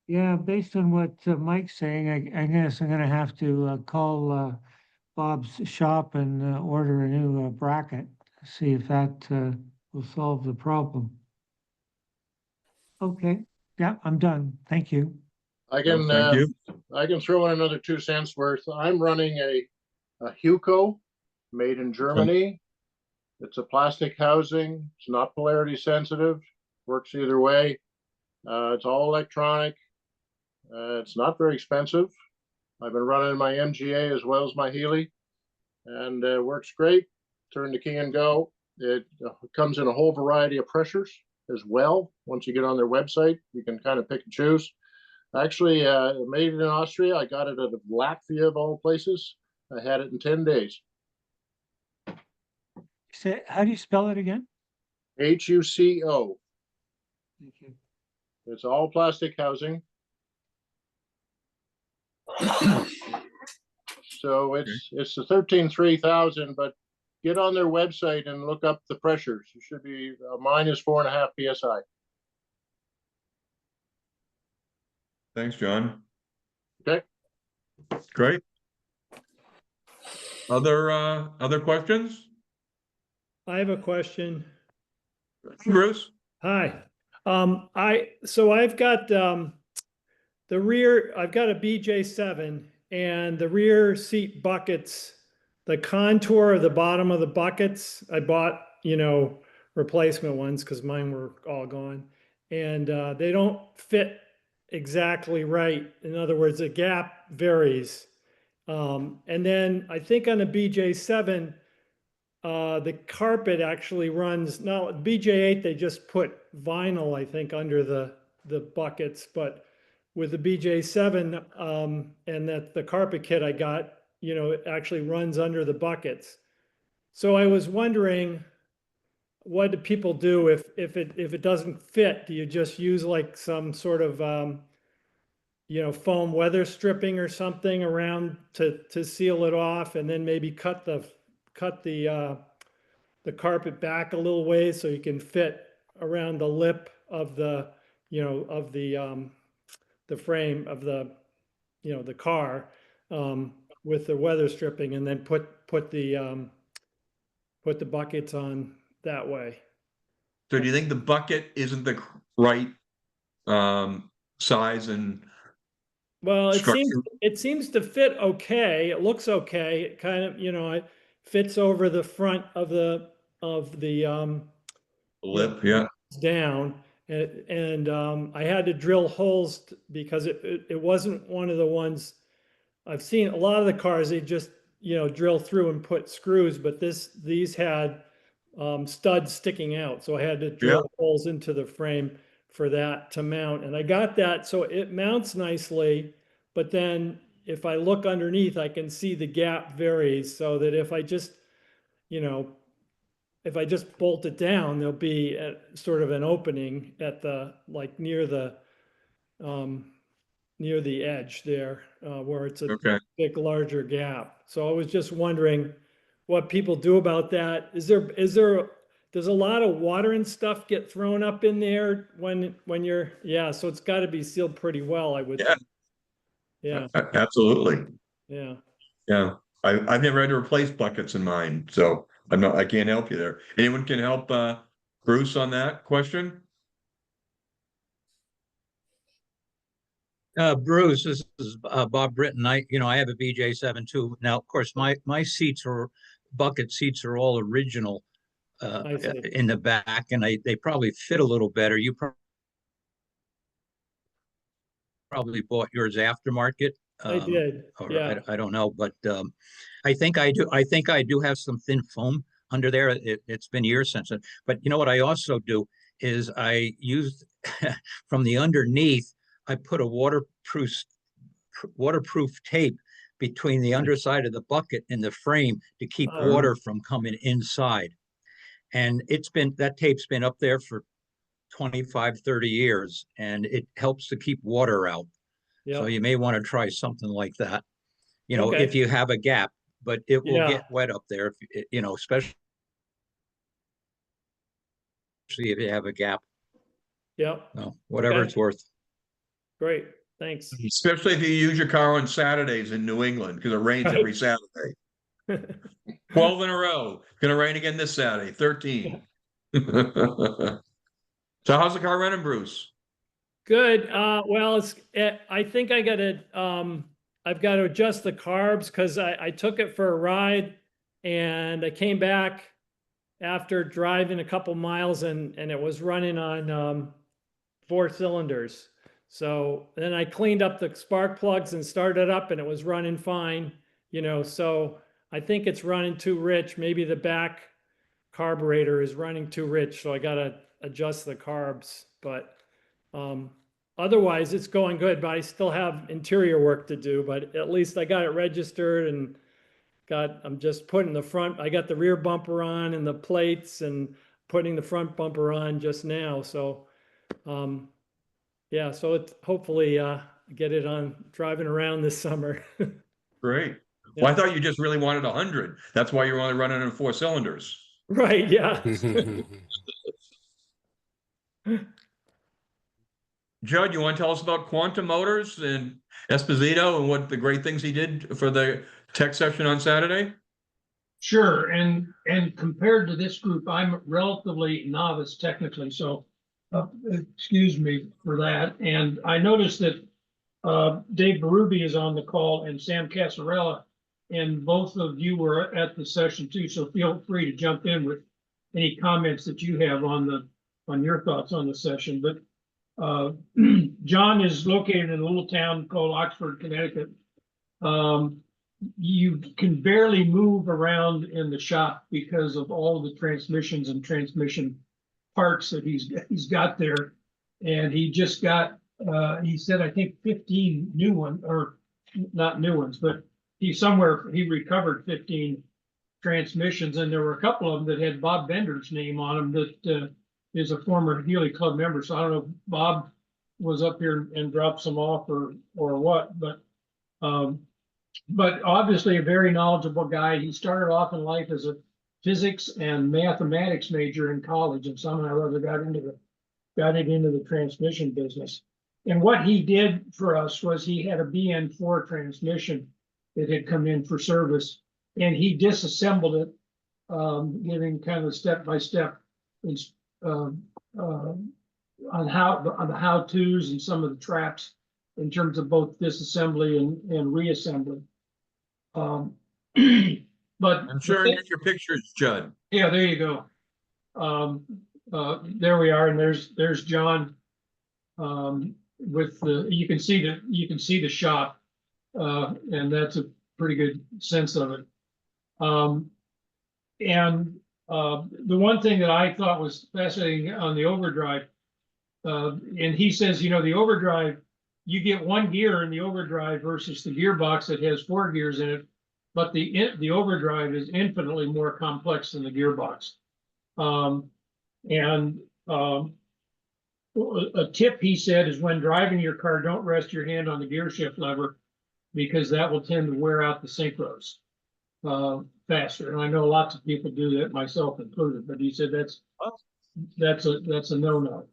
[SPEAKER 18] yeah. Based on what Mike's saying, I guess I'm going to have to call Bob's shop and order a new bracket. See if that will solve the problem. Okay. Yeah, I'm done. Thank you.
[SPEAKER 19] I can
[SPEAKER 1] Thank you.
[SPEAKER 19] I can throw in another 2 cents worth. I'm running a Huco made in Germany. It's a plastic housing. It's not polarity sensitive. Works either way. It's all electronic. It's not very expensive. I've been running my MGA as well as my Healy, and works great. Turn the key and go. It comes in a whole variety of pressures as well. Once you get on their website, you can kind of pick and choose. Actually, made it in Austria. I got it at Latvia of all places. I had it in 10 days.
[SPEAKER 18] How do you spell it again?
[SPEAKER 19] HUCO.
[SPEAKER 18] Thank you.
[SPEAKER 19] It's all plastic housing. So it's the 13,3000, but get on their website and look up the pressures. It should be mine is 4.5 psi.
[SPEAKER 1] Thanks, John.
[SPEAKER 19] Okay.
[SPEAKER 1] Great. Other questions?
[SPEAKER 21] I have a question.
[SPEAKER 1] Bruce?
[SPEAKER 21] Hi. I've got I've got a BJ7, and the rear seat buckets, the contour of the bottom of the buckets, I bought, replacement ones because mine were all gone, and they don't fit exactly right. In other words, the gap varies. And then I think on the BJ7, the carpet actually runs, now BJ8, they just put vinyl, I think, under the buckets, but with the BJ7 and the carpet kit I got, it actually runs under the buckets. So I was wondering, what do people do if it doesn't fit? Do you just use like some sort of foam weather stripping or something around to seal it off, and then maybe cut the carpet back a little ways so you can fit around the lip of the frame of the car with the weather stripping, and then put the buckets on that way.
[SPEAKER 1] So do you think the bucket isn't the right size and
[SPEAKER 21] Well,
[SPEAKER 1] structure?
[SPEAKER 21] it seems to fit okay. It looks okay. It kind of, it fits over the front of the
[SPEAKER 1] lip, yeah.
[SPEAKER 21] down. And I had to drill holes because it wasn't one of the ones I've seen. A lot of the cars, they just, drill through and put screws, but these had studs sticking out. So I had to drill holes into the frame for that to mount. And I got that, so it mounts nicely. But then if I look underneath, I can see the gap varies, so that if I just bolt it down, there'll be sort of an opening at the, like near the near the edge there, where it's a
[SPEAKER 1] Okay.
[SPEAKER 21] big, larger gap. So I was just wondering what people do about that. Does a lot of water and stuff get thrown up in there when you're, yeah, so it's got to be sealed pretty well, I would
[SPEAKER 1] Yeah.
[SPEAKER 21] think. Yeah,
[SPEAKER 1] Absolutely.
[SPEAKER 21] yeah.
[SPEAKER 1] Yeah. I've never had to replace buckets in mine, so I can't help you there. Anyone can help Bruce on that question?
[SPEAKER 5] Bruce, this is Bob Britton. I have a BJ7 too. Now, of course, my seats are bucket seats are all original
[SPEAKER 21] I see.
[SPEAKER 5] in the back, and they probably fit a little better. You probably bought yours aftermarket.
[SPEAKER 21] I did.
[SPEAKER 5] Or
[SPEAKER 21] Yeah.
[SPEAKER 5] I don't know, but I think I do. I think I do have some thin foam under there. It's been years since it. But you know what I also do is I used from the underneath. I put a waterproof tape between the underside of the bucket and the frame to keep water from coming inside. And that tape's been up there for 25, 30 years, and it helps to keep water out.
[SPEAKER 21] Yep.
[SPEAKER 5] So you may want to try something like that,
[SPEAKER 21] Okay.
[SPEAKER 5] if you have a gap, but it will
[SPEAKER 21] Yeah.
[SPEAKER 5] get wet up there, especially if you have a gap.
[SPEAKER 21] Yep.
[SPEAKER 5] No, whatever
[SPEAKER 21] Okay.
[SPEAKER 5] it's worth.
[SPEAKER 21] Great. Thanks.
[SPEAKER 1] Especially if you use your car on Saturdays in New England, because it rains
[SPEAKER 21] Right.
[SPEAKER 1] every Saturday. 12 in a row. Gonna rain again this Saturday, 13. So how's the car running, Bruce?
[SPEAKER 21] Good. Well, I think I've got to adjust the carbs because I took it for a ride and I came back after driving a couple miles and it was running on 4 cylinders. So then I cleaned up the spark plugs and started up and it was running fine, so I think it's running too rich. Maybe the back carburetor is running too rich, so I got to adjust the carbs, but otherwise it's going good, but I still have interior work to do, but at least I got it registered and I'm just putting I got the rear bumper on and the plates and putting the front bumper on just now. So, yeah, so it's hopefully, get it on driving around this summer.
[SPEAKER 1] Great. Well, I thought you just really wanted 100. That's why you're only running in 4 cylinders.
[SPEAKER 21] Right, yeah.
[SPEAKER 1] Judd, you want to tell us about Quantum Motors and Esposito and what the great things he did for the tech session on Saturday?
[SPEAKER 9] Sure, and compared to this group, I'm relatively novice technically, so excuse me for that. And I noticed that Dave Berube is on the call and Sam Casarella, and both of you were at the session too. So feel free to jump in with any comments that you have on your thoughts on the session. But John is located in a little town called Oxford, Connecticut. You can barely move around in the shop because of all the transmissions and transmission parts that he's got there. And he just got, he said, I think 15 new ones, or not new ones, but he recovered 15 transmissions. And there were a couple of them that had Bob Bender's name on them that is a former Healey Club member. So I don't know if Bob was up here and dropped some off or what, but obviously a very knowledgeable guy. He started off in life as a physics and mathematics major in college, and somehow or other got it into the transmission business. And what he did for us was he had a BN4 transmission that had come in for service, and he disassembled it, giving kind of step-by-step on the how-tos and some of the traps in terms of both disassembly and reassembly. But
[SPEAKER 1] I'm sharing your pictures, Judd.
[SPEAKER 9] Yeah, there you go. There we are, and there's John with you can see the shop, and that's a pretty good sense of it. And the one thing that I thought was fascinating on the overdrive, and he says, the overdrive, you get 1 gear in the overdrive versus the gearbox that has 4 gears in it, but the overdrive is infinitely more complex than the gearbox. a tip he said is when driving your car, don't rest your hand on the gear shift lever because that will tend to wear out the synchros faster. And I know lots of people do that, myself included, but he said that's a no-no.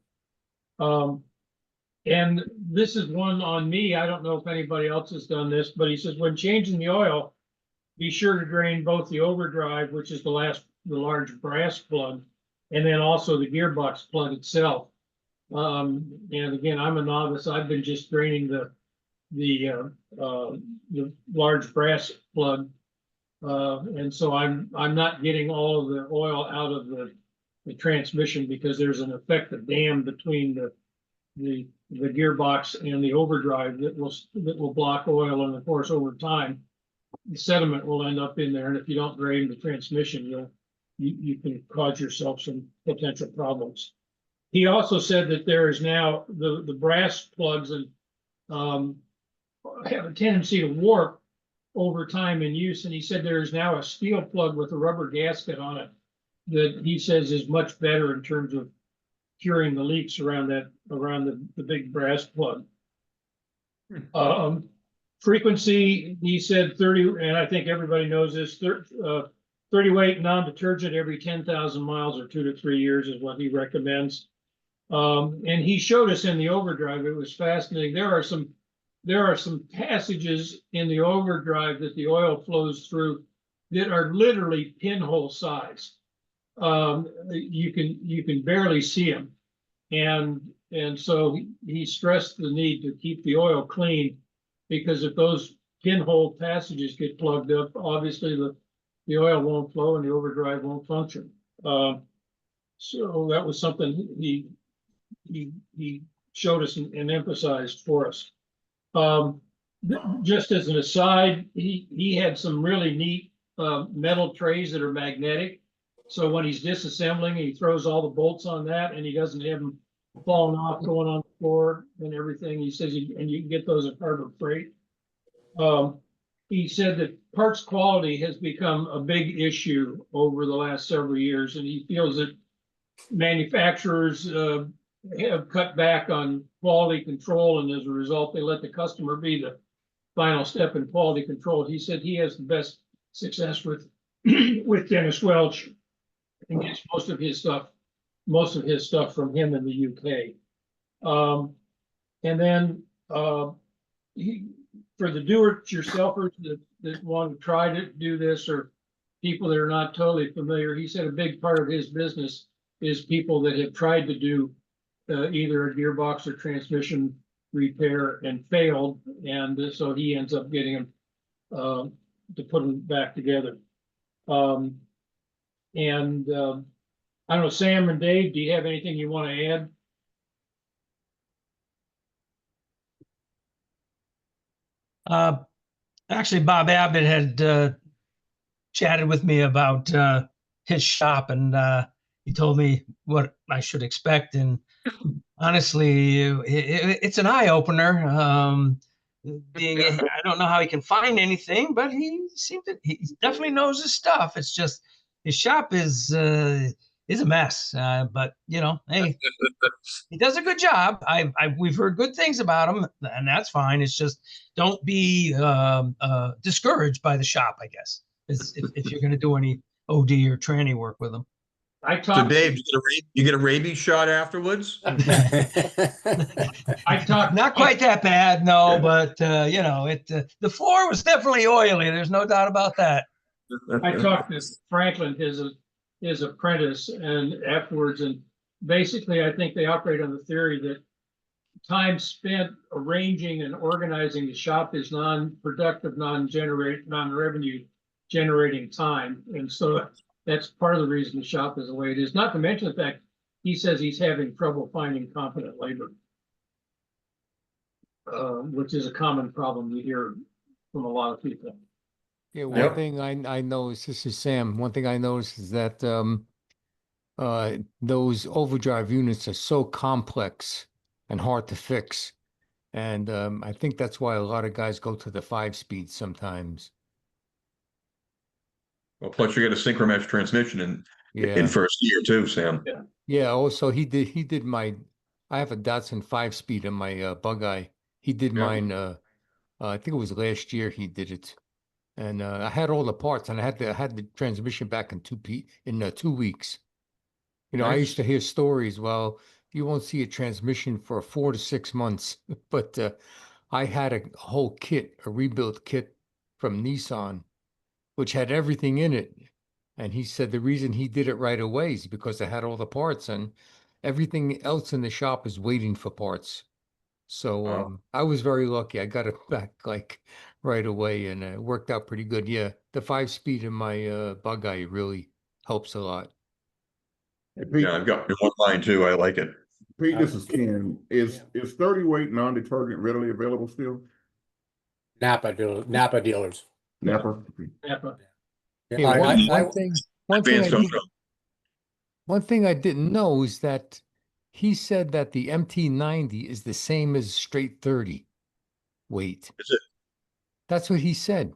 [SPEAKER 9] And this is one on me. I don't know if anybody else has done this, but he says when changing the oil, be sure to drain both the overdrive, which is the large brass plug, and then also the gearbox plug itself. And again, I'm a novice. I've been just draining the large brass plug, and so I'm not getting all of the oil out of the transmission because there's an effective dam between the gearbox and the overdrive that will block oil, and of course over time the sediment will end up in there, and if you don't drain the transmission, you can cause yourself some potential problems. He also said that there is now the brass plugs and have a tendency to warp over time in use, and he said there is now a steel plug with a rubber gasket on it that he says is much better in terms of curing the leaks around the big brass plug. Frequency, he said 30, and I think everybody knows this, 30 weight non-detergent every 10,000 miles or 2 to 3 years is what he recommends. And he showed us in the overdrive, it was fascinating. There are some passages in the overdrive that the oil flows through that are literally pinhole size. You can barely see them. And so he stressed the need to keep the oil clean, because if those pinhole passages get plugged up, obviously the oil won't flow and the overdrive won't function. So that was something he showed us and emphasized for us. Just as an aside, he had some really neat metal trays that are magnetic. So when he's disassembling, he throws all the bolts on that, and he doesn't have them falling off, going on the floor and everything. He says, and you can get those at Harbor Freight. He said that parts quality has become a big issue over the last several years, and he feels that manufacturers have cut back on quality control, and as a result, they let the customer be the final step in quality control. He said he has the best success with Dennis Welch, and gets most of his stuff from him in the UK. And then for the do-it-yourselfers that want to try to do this, or people that are not totally familiar, he said a big part of his business is people that have tried to do either a gearbox or transmission repair and failed, and so he ends up getting them to put them back together. I don't know, Sam and Dave, do you have anything you want to add?
[SPEAKER 15] Actually, Bob Abbott had chatted with me about his shop, and he told me what I should expect. And honestly, it's an eye opener. I don't know how he can find anything, but he definitely knows his stuff. It's just his shop is a mess. But hey, he does a good job. We've heard good things about him, and that's fine. It's just don't be discouraged by the shop, I guess, if you're going to do any OD or tranny work with him.
[SPEAKER 1] So Dave, you get a rabies shot afterwards?
[SPEAKER 15] Not quite that bad, no, but the floor was definitely oily. There's no doubt about that.
[SPEAKER 9] I talked to Franklin, his apprentice, and afterwards, and basically I think they operate on the theory that time spent arranging and organizing the shop is non-productive, non-revenue generating time. And so that's part of the reason the shop is the way it is. Not to mention the fact he says he's having trouble finding competent labor, which is a common problem you hear from a lot of people.
[SPEAKER 2] Yeah, one thing I noticed, this is Sam, one thing I noticed is that those overdrive units are so complex and hard to fix. And I think that's why a lot of guys go to the 5-speed sometimes.
[SPEAKER 1] Well, plus you get a synchromesh transmission in first year too, Sam.
[SPEAKER 2] Yeah. Also, he did my I have a Datsun 5-speed in my bug eye. He did
[SPEAKER 1] Yeah.
[SPEAKER 2] mine. I think it was last year he did it, and I had all the parts, and I had the transmission back in 2 weeks. You know, I used to
[SPEAKER 1] Nice.
[SPEAKER 2] hear stories. Well, you won't see a transmission for 4 to 6 months, but I had a whole kit, a rebuilt kit from Nissan, which had everything in it. And he said the reason he did it right away is because I had all the parts, and everything else in the shop is waiting for parts. So
[SPEAKER 1] Wow.
[SPEAKER 2] I was very lucky. I got it back like right away, and it worked out pretty good. Yeah, the 5-speed in my bug eye really helps a lot.
[SPEAKER 7] Hey, Pete,
[SPEAKER 1] Yeah, I've got one line too. I like it.
[SPEAKER 7] Pete, this is Ken. Is 30 weight non-detergent readily available still?
[SPEAKER 12] Napa dealers.
[SPEAKER 7] Napa?
[SPEAKER 9] Napa.
[SPEAKER 2] Yeah,
[SPEAKER 1] Advanced auto.
[SPEAKER 2] one thing I didn't know is that he said that the MT90 is the same as straight 30 weight.
[SPEAKER 1] Is it?
[SPEAKER 2] That's what he said.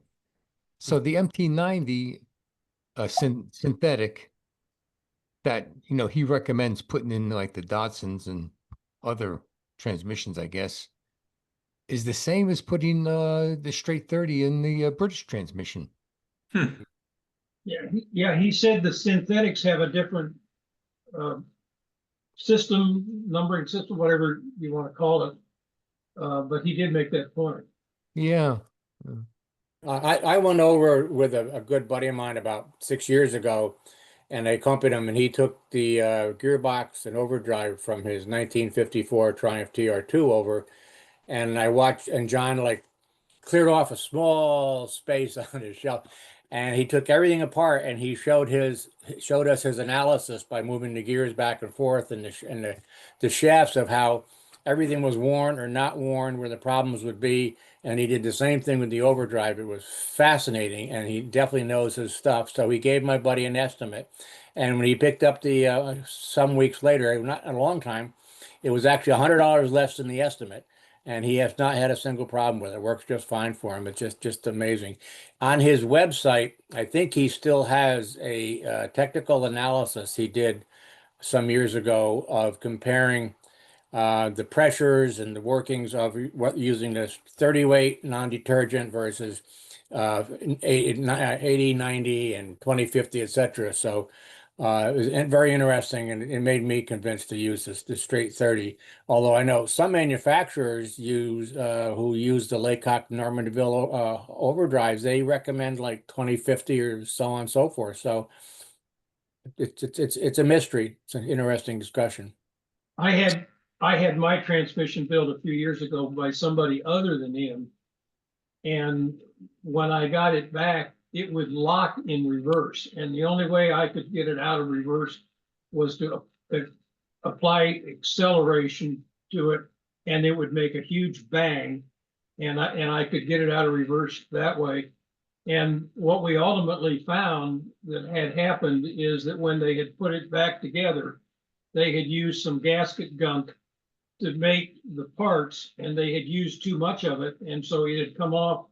[SPEAKER 2] So the MT90 synthetic that, you know, he recommends putting in like the Datsuns and other transmissions, I guess, is the same as putting the straight 30 in the British transmission.
[SPEAKER 9] Yeah, he said the synthetics have a different system, numbering system, whatever you want to call it. But he did make that point.
[SPEAKER 2] Yeah.
[SPEAKER 12] I went over with a good buddy of mine about 6 years ago, and I accompanied him, and he took the gearbox and overdrive from his 1954 Triumph TR2 over, and I watched, and John like cleared off a small space on his shelf, and he took everything apart, and he showed us his analysis by moving the gears back and forth, and the shafts of how everything was worn or not worn, where the problems would be. And he did the same thing with the overdrive. It was fascinating, and he definitely knows his stuff. So he gave my buddy an estimate, and when he picked up the some weeks later, not a long time, it was actually $100 less than the estimate. And he has not had a single problem with it. It works just fine for him. It's just amazing. On his website, I think he still has a technical analysis he did some years ago of comparing the pressures and the workings of using this 30 weight non-detergent versus 80, 90 and 2050, etc. So it was very interesting, and it made me convinced to use this straight 30. Although I know some manufacturers who use the Laycock Normanville overdrives, they recommend like 2050 or so on and so forth. So it's a mystery. It's an interesting discussion.
[SPEAKER 9] I had my transmission built a few years ago by somebody other than him. And when I got it back, it would lock in reverse. And the only way I could get it out of reverse was to apply acceleration to it, and it would make a huge bang. And I could get it out of reverse that way. And what we ultimately found that had happened is that when they had put it back together, they had used some gasket gunk to make the parts, and they had used too much of it, and so it had come off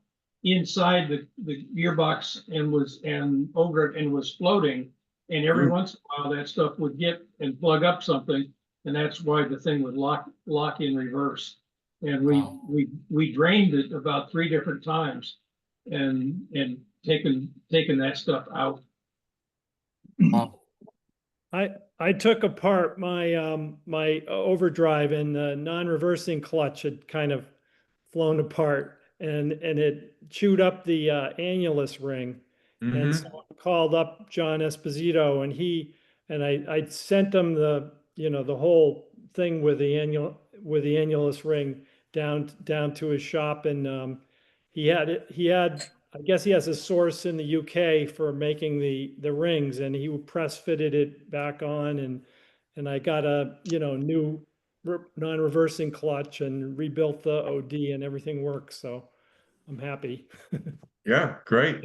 [SPEAKER 9] inside the gearbox and was floating. And every once in a while, that stuff would get and plug up something, and that's why the thing would lock in reverse. And we drained it about 3 different times, and taken that stuff out.
[SPEAKER 21] I took apart my my overdrive, and the non-reversing clutch had kind of flown apart, and it chewed up the annulus ring. And so I called up John Esposito, and I sent him the whole thing with the annulus ring down to his shop, and he had I guess he has a source in the UK for making the rings, and he press fitted it back on, and I got a new non-reversing clutch and rebuilt the OD, and everything works. So I'm happy.
[SPEAKER 1] Yeah, great.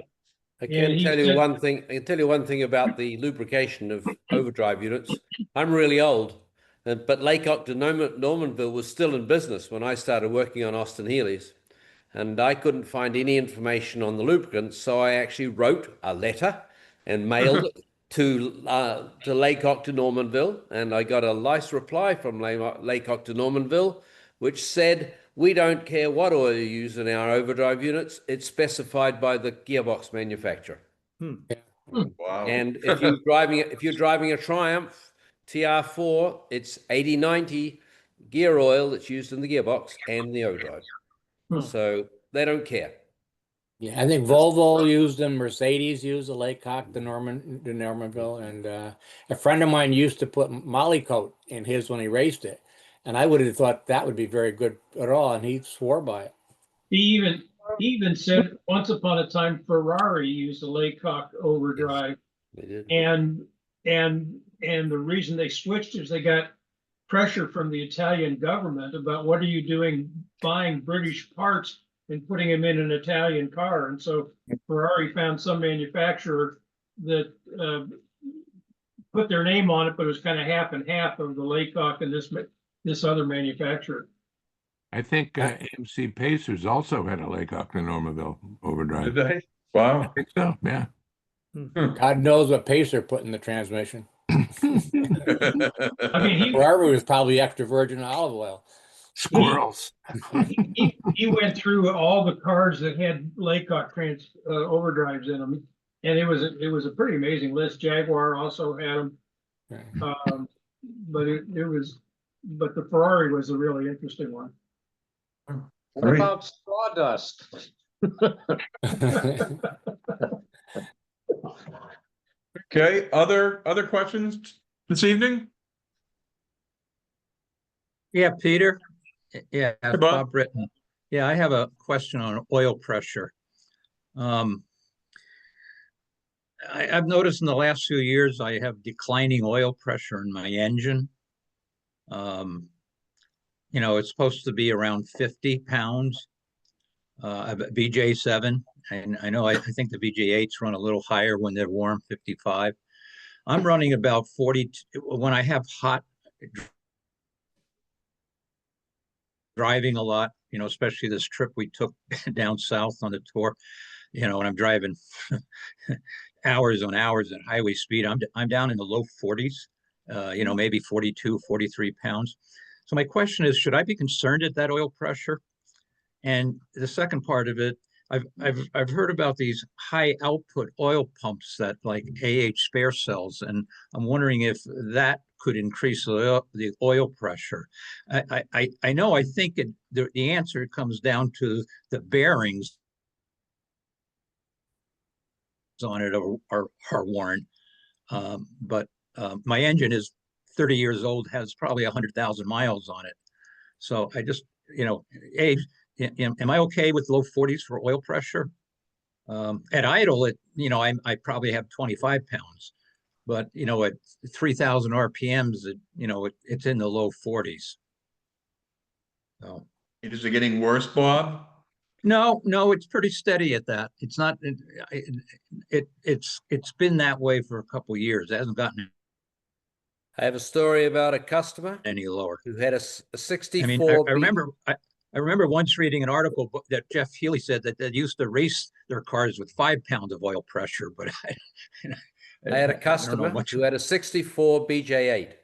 [SPEAKER 6] I can tell you one thing. I can tell you one thing about the lubrication of overdrive units. I'm really old, but Laycock to Normanville was still in business when I started working on Austin-Healey's. And I couldn't find any information on the lubricants, so I actually wrote a letter and mailed it to Laycock to Normanville, and I got a nice reply from Laycock to Normanville, which said, "We don't care what oil you use in our overdrive units; it's specified by the gearbox manufacturer."
[SPEAKER 1] Wow.
[SPEAKER 6] And if you're driving a Triumph TR4, it's 80/90 gear oil that's used in the gearbox and the overdrive. So they don't care.
[SPEAKER 12] Yeah, I think Volvo used them, Mercedes used the Laycock to Normanville, and a friend of mine used to put Mollycoat in his when he raced it, and I would have thought that would be very good at all, and he swore by it.
[SPEAKER 9] He even said once upon a time Ferrari used a Laycock overdrive,
[SPEAKER 6] They did.
[SPEAKER 9] and the reason they switched is they got pressure from the Italian government about what are you doing buying British parts and putting them in an Italian car, and so Ferrari found some manufacturer that put their name on it, but it was kind of half and half of the Laycock and this other manufacturer.
[SPEAKER 11] I think AMC Pacers also had a Laycock to Normanville overdrive.
[SPEAKER 1] Did they? Wow.
[SPEAKER 11] I think so, yeah.
[SPEAKER 12] God knows what Pacer put in the transmission.
[SPEAKER 9] I mean,
[SPEAKER 12] Ferrari was probably extra virgin olive oil.
[SPEAKER 11] Squirrels.
[SPEAKER 9] he went through all the cars that had Laycock overdrives in them, and it was a pretty amazing list. Jaguar also had them, but but the Ferrari was a really interesting one.
[SPEAKER 17] What about sawdust?
[SPEAKER 1] Okay, other questions this evening?
[SPEAKER 5] Yeah, Peter. Yeah,
[SPEAKER 1] Hey,
[SPEAKER 5] it's
[SPEAKER 1] Bob.
[SPEAKER 5] Bob Britton. Yeah, I have a question on oil pressure. I've noticed in the last few years I have declining oil pressure in my engine. You know, it's supposed to be around 50 pounds. BJ7, and I know I think the BJ8s run a little higher when they're warm, 55. I'm running about 40 when I have hot driving a lot, you know, especially this trip we took down south on the tour, you know, and I'm driving hours on hours at highway speed. I'm down in the low 40s, you know, maybe 42, 43 pounds. So my question is, should I be concerned at that oil pressure? And the second part of it, I've heard about these high output oil pumps that like spare cells, and I'm wondering if that could increase the oil pressure. I know I think the answer comes down to the bearings on it are worn, but my engine is 30 years old, has probably 100,000 miles on it. So I just, you know, am I okay with low 40s for oil pressure? At idle, you know, I probably have 25 pounds, but you know, at 3,000 RPMs, you know, it's in the low 40s. So,
[SPEAKER 1] is it getting worse, Bob?
[SPEAKER 5] No, it's pretty steady at that. It's not. It's been that way for a couple of years. It hasn't gotten.
[SPEAKER 6] I have a story about a customer
[SPEAKER 5] any lower
[SPEAKER 6] who had a 64.
[SPEAKER 5] I mean, I remember once reading an article that Jeff Healy said that they used to race their cars with 5 pounds of oil pressure, but
[SPEAKER 6] I had a customer who had a 64 BJ8,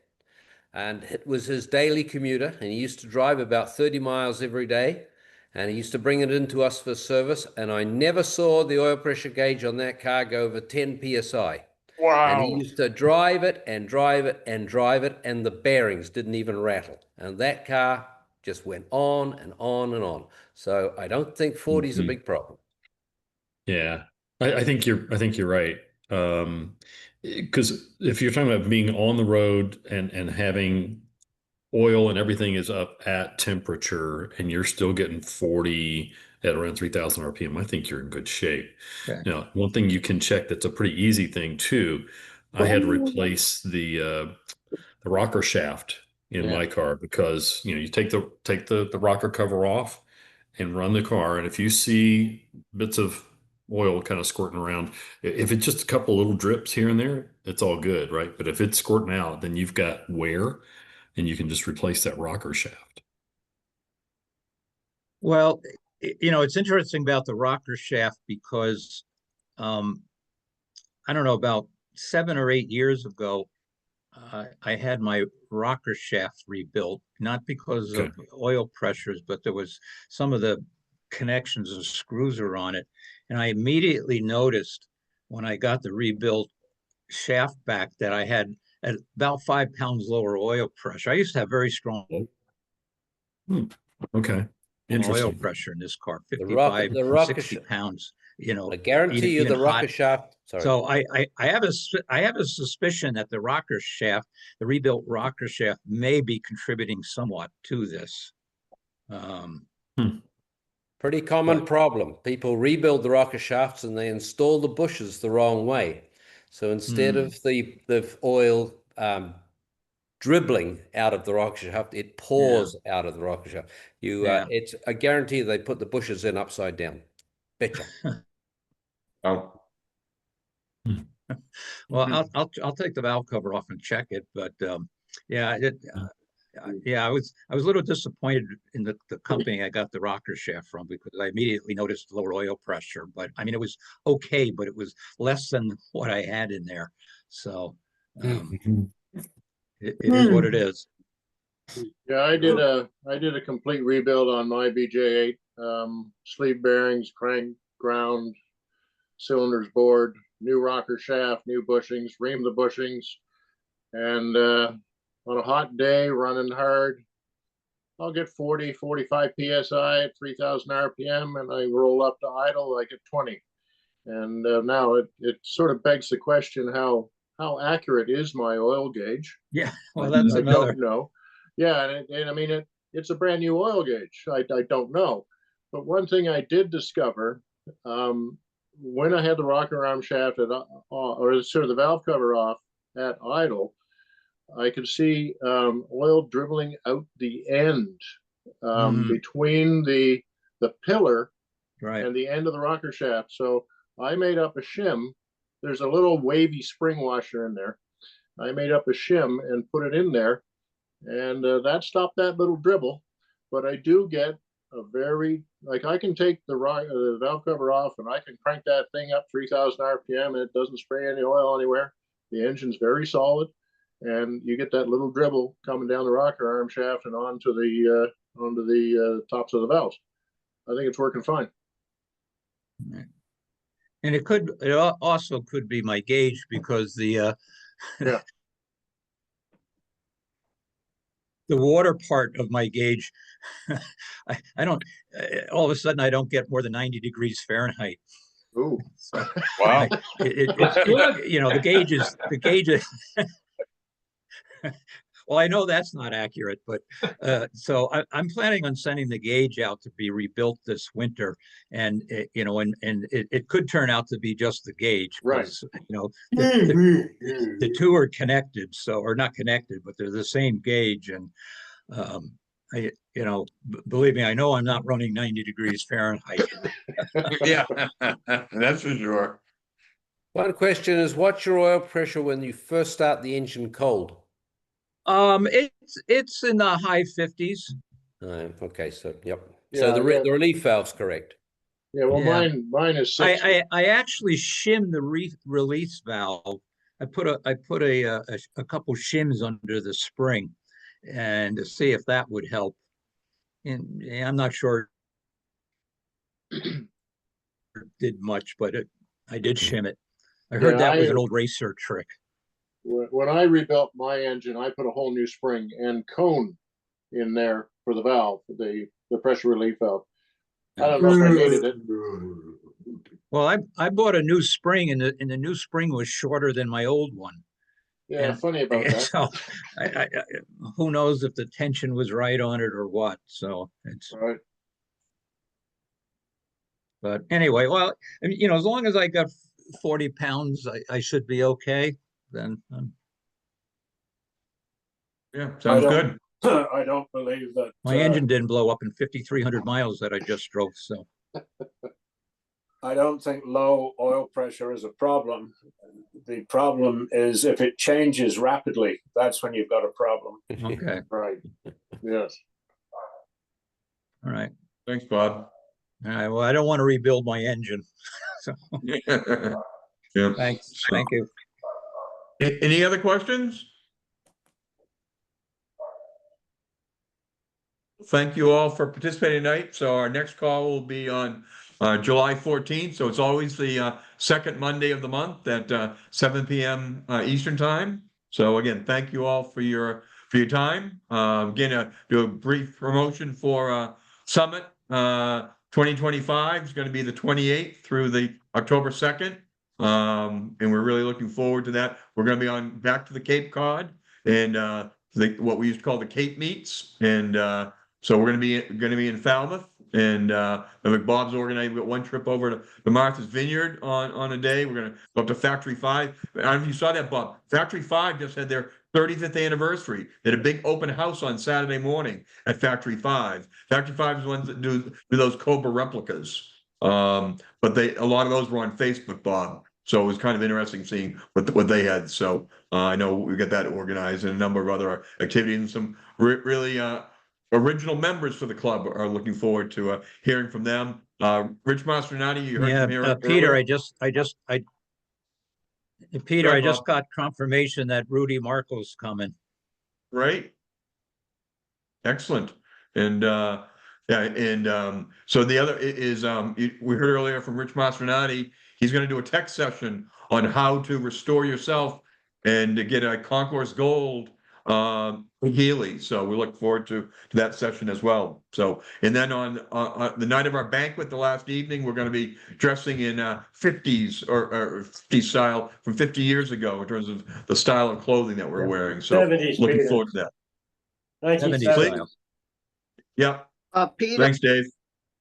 [SPEAKER 6] and it was his daily commuter, and he used to drive about 30 miles every day, and he used to bring it into us for service, and I never saw the oil pressure gauge on that car go over 10 PSI.
[SPEAKER 19] Wow.
[SPEAKER 6] And he used to drive it and drive it and drive it, and the bearings didn't even rattle. And that car just went on and on and on. So I don't think 40 is a big problem.
[SPEAKER 10] Yeah, I think you're right. Because if you're talking about being on the road and having oil and everything is up at temperature and you're still getting 40 at around 3,000 RPM, I think you're in good shape.
[SPEAKER 5] Okay.
[SPEAKER 10] Now, one thing you can check that's a pretty easy thing too, I had to replace the rocker shaft in my car because, you know, you take the rocker cover off and run the car, and if you see bits of oil kind of squirting around, if it's just a couple little drips here and there, it's all good, right? But if it's squirting out, then you've got wear, and you can just replace that rocker shaft.
[SPEAKER 5] Well, you know, it's interesting about the rocker shaft because I don't know about 7 or 8 years ago, I had my rocker shaft rebuilt, not because of oil pressures, but there was some of the connections and screws were on it. And I immediately noticed when I got the rebuilt shaft back that I had at about 5 pounds lower oil pressure. I used to have very strong
[SPEAKER 10] Okay.
[SPEAKER 5] oil
[SPEAKER 10] Interesting.
[SPEAKER 5] pressure in this car,
[SPEAKER 6] The
[SPEAKER 5] 55,
[SPEAKER 6] rocket
[SPEAKER 5] 60 pounds, you know.
[SPEAKER 6] I guarantee you the rocker shaft. Sorry.
[SPEAKER 5] So I have a suspicion that the rocker shaft, the rebuilt rocker shaft, may be contributing somewhat to this.
[SPEAKER 6] Pretty common problem. People rebuild the rocker shafts and they install the bushes the wrong way. So instead of the oil dribbling out of the rocker shaft, it pours out of the rocker shaft. It's I guarantee they put the bushes in upside down. Betcha.
[SPEAKER 1] Oh.
[SPEAKER 5] Well, I'll take the valve cover off and check it, but yeah, I was a little disappointed in the company I got the rocker shaft from, because I immediately noticed lower oil pressure. But I mean, it was okay, but it was less than what I had in there. So it is what it is.
[SPEAKER 19] Yeah, I did a complete rebuild on my BJ8, sleeve bearings, crank, ground, cylinders, board, new rocker shaft, new bushings, reamed the bushings, and on a hot day running hard, I'll get 40, 45 psi at 3,000 RPM, and I roll up to idle like at 20. And now it sort of begs the question, how accurate is my oil gauge?
[SPEAKER 5] Yeah, well, that's another.
[SPEAKER 19] I don't know. Yeah, and I mean, it's a brand new oil gauge. I don't know. But one thing I did discover, when I had the rocker arm shaft or sort of the valve cover off at idle, I could see oil dribbling out the end between the pillar and the end of the rocker shaft. So I made up a shim. There's a little wavy spring washer in there. I made up a shim and put it in there, and that stopped that little dribble. But I do get a very, like, I can take the valve cover off and I can crank that thing up 3,000 RPM and it doesn't spray any oil anywhere. The engine's very solid, and you get that little dribble coming down the rocker arm shaft and onto the tops of the valves. I think it's working fine.
[SPEAKER 5] And it also could be my gauge, because the the water part of my gauge, I don't, all of a sudden I don't get more than 90 degrees Fahrenheit.
[SPEAKER 19] Ooh.
[SPEAKER 5] So,
[SPEAKER 1] wow.
[SPEAKER 5] You know, the gauge is well, I know that's not accurate, but so I'm planning on sending the gauge out to be rebuilt this winter, and it could turn out to be just the gauge,
[SPEAKER 19] right?
[SPEAKER 5] You know, the two are connected, or not connected, but they're the same gauge, and believe me, I know I'm not running 90 degrees Fahrenheit.
[SPEAKER 1] Yeah, that's for sure.
[SPEAKER 6] One question is, what's your oil pressure when you first start the engine cold?
[SPEAKER 5] It's in the high 50s.
[SPEAKER 6] Okay, so yep.
[SPEAKER 19] Yeah,
[SPEAKER 6] so the relief valve's correct.
[SPEAKER 19] Yeah, well, mine is 60.
[SPEAKER 5] I actually shimmed the release valve. I put a couple shims under the spring, and to see if that would help. And I'm not sure it did much, but I did shim it. I heard that was an old racer trick.
[SPEAKER 19] When I rebuilt my engine, I put a whole new spring and cone in there for the valve, the pressure relief valve. I don't know if I needed it.
[SPEAKER 5] Well, I bought a new spring, and the new spring was shorter than my old one.
[SPEAKER 19] Yeah, funny about that.
[SPEAKER 5] So, who knows if the tension was right on it or what? So it's
[SPEAKER 19] right.
[SPEAKER 5] But anyway, well, I mean, as long as I got 40 pounds, I should be okay. Then
[SPEAKER 1] yeah, sounds good.
[SPEAKER 19] I don't believe that
[SPEAKER 5] my engine didn't blow up in 5,300 miles that I just drove. So
[SPEAKER 3] I don't think low oil pressure is a problem. The problem is if it changes rapidly, that's when you've got a problem.
[SPEAKER 5] Okay.
[SPEAKER 19] Right. Yes.
[SPEAKER 5] All right.
[SPEAKER 1] Thanks, Bob.
[SPEAKER 5] All right. Well, I don't want to rebuild my engine. So
[SPEAKER 1] yeah.
[SPEAKER 5] thanks. Thank you.
[SPEAKER 1] Any other questions? Thank you all for participating tonight. So our next call will be on July 14th. So it's always the second Monday of the month at 7 p.m. Eastern time. So again, thank you all for your time. Again, do a brief promotion for Summit 2025 is going to be the 28th through the October 2nd. And we're really looking forward to that. We're going to be on back to the Cape Cod and what we used to call the Cape Meets. And so we're going to be in Falmouth, and Bob's organized. We've got one trip over to Martha's Vineyard on a day. We're going to go up to Factory 5. I don't know if you saw that, Bob. Factory 5 just had their 35th anniversary. They had a big open house on Saturday morning at Factory 5. Factory 5 is the ones that do those Cobra replicas. But a lot of those were on Facebook, Bob. So it was kind of interesting seeing what they had. So I know we got that organized and a number of other activities and some really original members for the club are looking forward to hearing from them. Rich Mastronati, you heard from here.
[SPEAKER 5] Peter,
[SPEAKER 1] earlier.
[SPEAKER 5] Peter,
[SPEAKER 1] Go
[SPEAKER 5] I
[SPEAKER 1] ahead,
[SPEAKER 5] just
[SPEAKER 1] Bob.
[SPEAKER 5] got confirmation that Rudy Marco's coming.
[SPEAKER 1] Right. Excellent. And so the other is we heard earlier from Rich Mastronati. He's going to do a tech session on how to restore yourself and to get a Concourse Gold Healy. So we look forward to that session as well. So, and then on the night of our banquet, the last evening, we're going to be dressing in 50s or 50s style from 50 years ago in terms of the style of clothing that we're wearing. So
[SPEAKER 14] 70s,
[SPEAKER 1] looking
[SPEAKER 14] Peter.
[SPEAKER 1] forward to that.
[SPEAKER 14] 1970s.
[SPEAKER 1] Yeah.
[SPEAKER 20] Peter,
[SPEAKER 1] Thanks, Dave.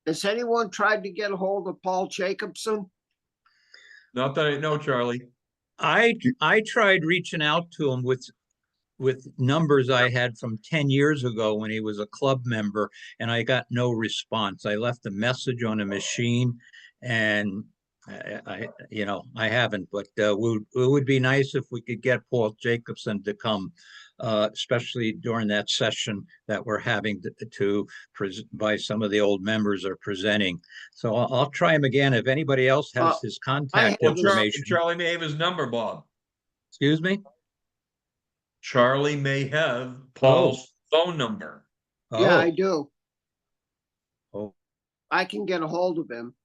[SPEAKER 20] has anyone tried to get a hold of Paul Jacobson?
[SPEAKER 1] Not that I know, Charlie.
[SPEAKER 5] I tried reaching out to him with numbers I had from 10 years ago when he was a club member, and I got no response. I left a message on a machine, and I haven't, but it would be nice if we could get Paul Jacobson to come, especially during that session that we're having by some of the old members are presenting. So I'll try him again. If anybody else has his contact information.
[SPEAKER 1] Charlie may have his number, Bob.
[SPEAKER 5] Excuse me?
[SPEAKER 1] Charlie may have Paul's phone number.
[SPEAKER 20] Yeah, I do.
[SPEAKER 5] Oh.
[SPEAKER 20] I can get a hold of him.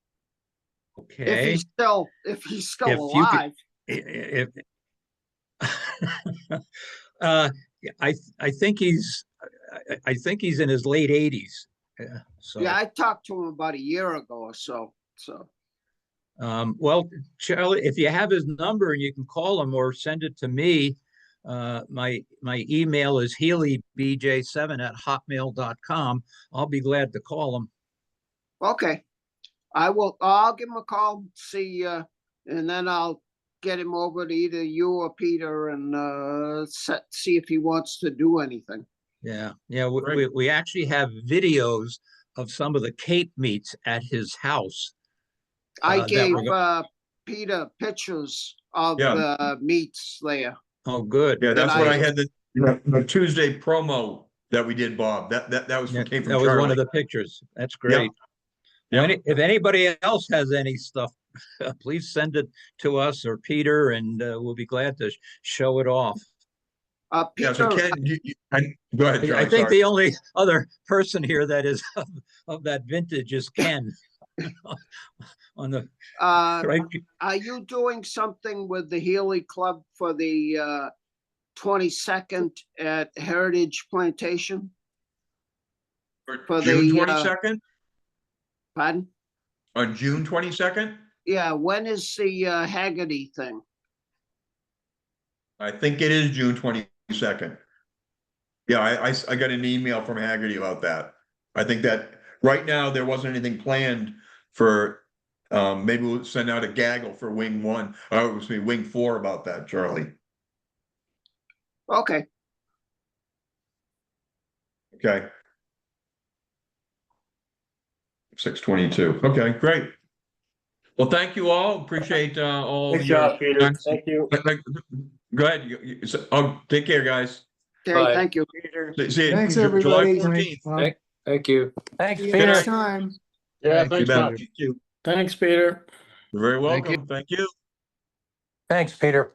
[SPEAKER 5] Okay.
[SPEAKER 20] If he's still alive.
[SPEAKER 5] I think he's in his late 80s. So
[SPEAKER 20] yeah, I talked to him about a year ago or so.
[SPEAKER 5] Well, Charlie, if you have his number and you can call him or send it to me, my email is healeyBJ7@hotmail.com. I'll be glad to call him.
[SPEAKER 20] Okay. I'll give him a call, see, and then I'll get him over to either you or Peter and see if he wants to do anything.
[SPEAKER 5] Yeah. We actually have videos of some of the Cape meets at his house.
[SPEAKER 20] I gave Peter pictures of the meets there.
[SPEAKER 5] Oh, good.
[SPEAKER 1] Yeah, that's what I had the Tuesday promo that we did, Bob. That was came from
[SPEAKER 5] that was
[SPEAKER 1] Charlie.
[SPEAKER 5] one of the pictures. That's great. Yeah. If anybody else has any stuff, please send it to us or Peter, and we'll be glad to show it off.
[SPEAKER 20] Peter,
[SPEAKER 1] so Ken, go ahead, Charlie.
[SPEAKER 5] I think the only other person here that is of that vintage is Ken. On the
[SPEAKER 20] right. Are you doing something with the Healey Club for the 22nd at Heritage Plantation?
[SPEAKER 1] For June 22nd?
[SPEAKER 20] Pardon?
[SPEAKER 1] On June 22nd?
[SPEAKER 20] Yeah, when is the Haggerty thing?
[SPEAKER 1] I think it is June 22nd. Yeah, I got an email from Haggerty about that. I think that right now there wasn't anything planned for, maybe we'll send out a gaggle for Wing 1, or excuse me, Wing 4 about that, Charlie.
[SPEAKER 20] Okay.
[SPEAKER 1] Okay. 6:22. Okay, great. Well, thank you all. Appreciate all
[SPEAKER 14] Good job, Peter. Thank you.
[SPEAKER 1] Go ahead. Take care, guys.
[SPEAKER 20] Okay, thank you,
[SPEAKER 14] Peter.
[SPEAKER 1] See you
[SPEAKER 14] Thanks,
[SPEAKER 1] July
[SPEAKER 14] everybody.
[SPEAKER 1] 14th.
[SPEAKER 8] Thank you.
[SPEAKER 16] Thanks,
[SPEAKER 14] See you
[SPEAKER 16] Peter.
[SPEAKER 14] next time. Yeah, thanks,
[SPEAKER 1] Peter.
[SPEAKER 14] Bob.
[SPEAKER 1] Thank you.
[SPEAKER 16] Thanks, Peter.
[SPEAKER 1] You're very welcome. Thank you.
[SPEAKER 12] Thanks, Peter.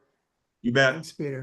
[SPEAKER 1] You bet.
[SPEAKER 13] Thanks, Peter.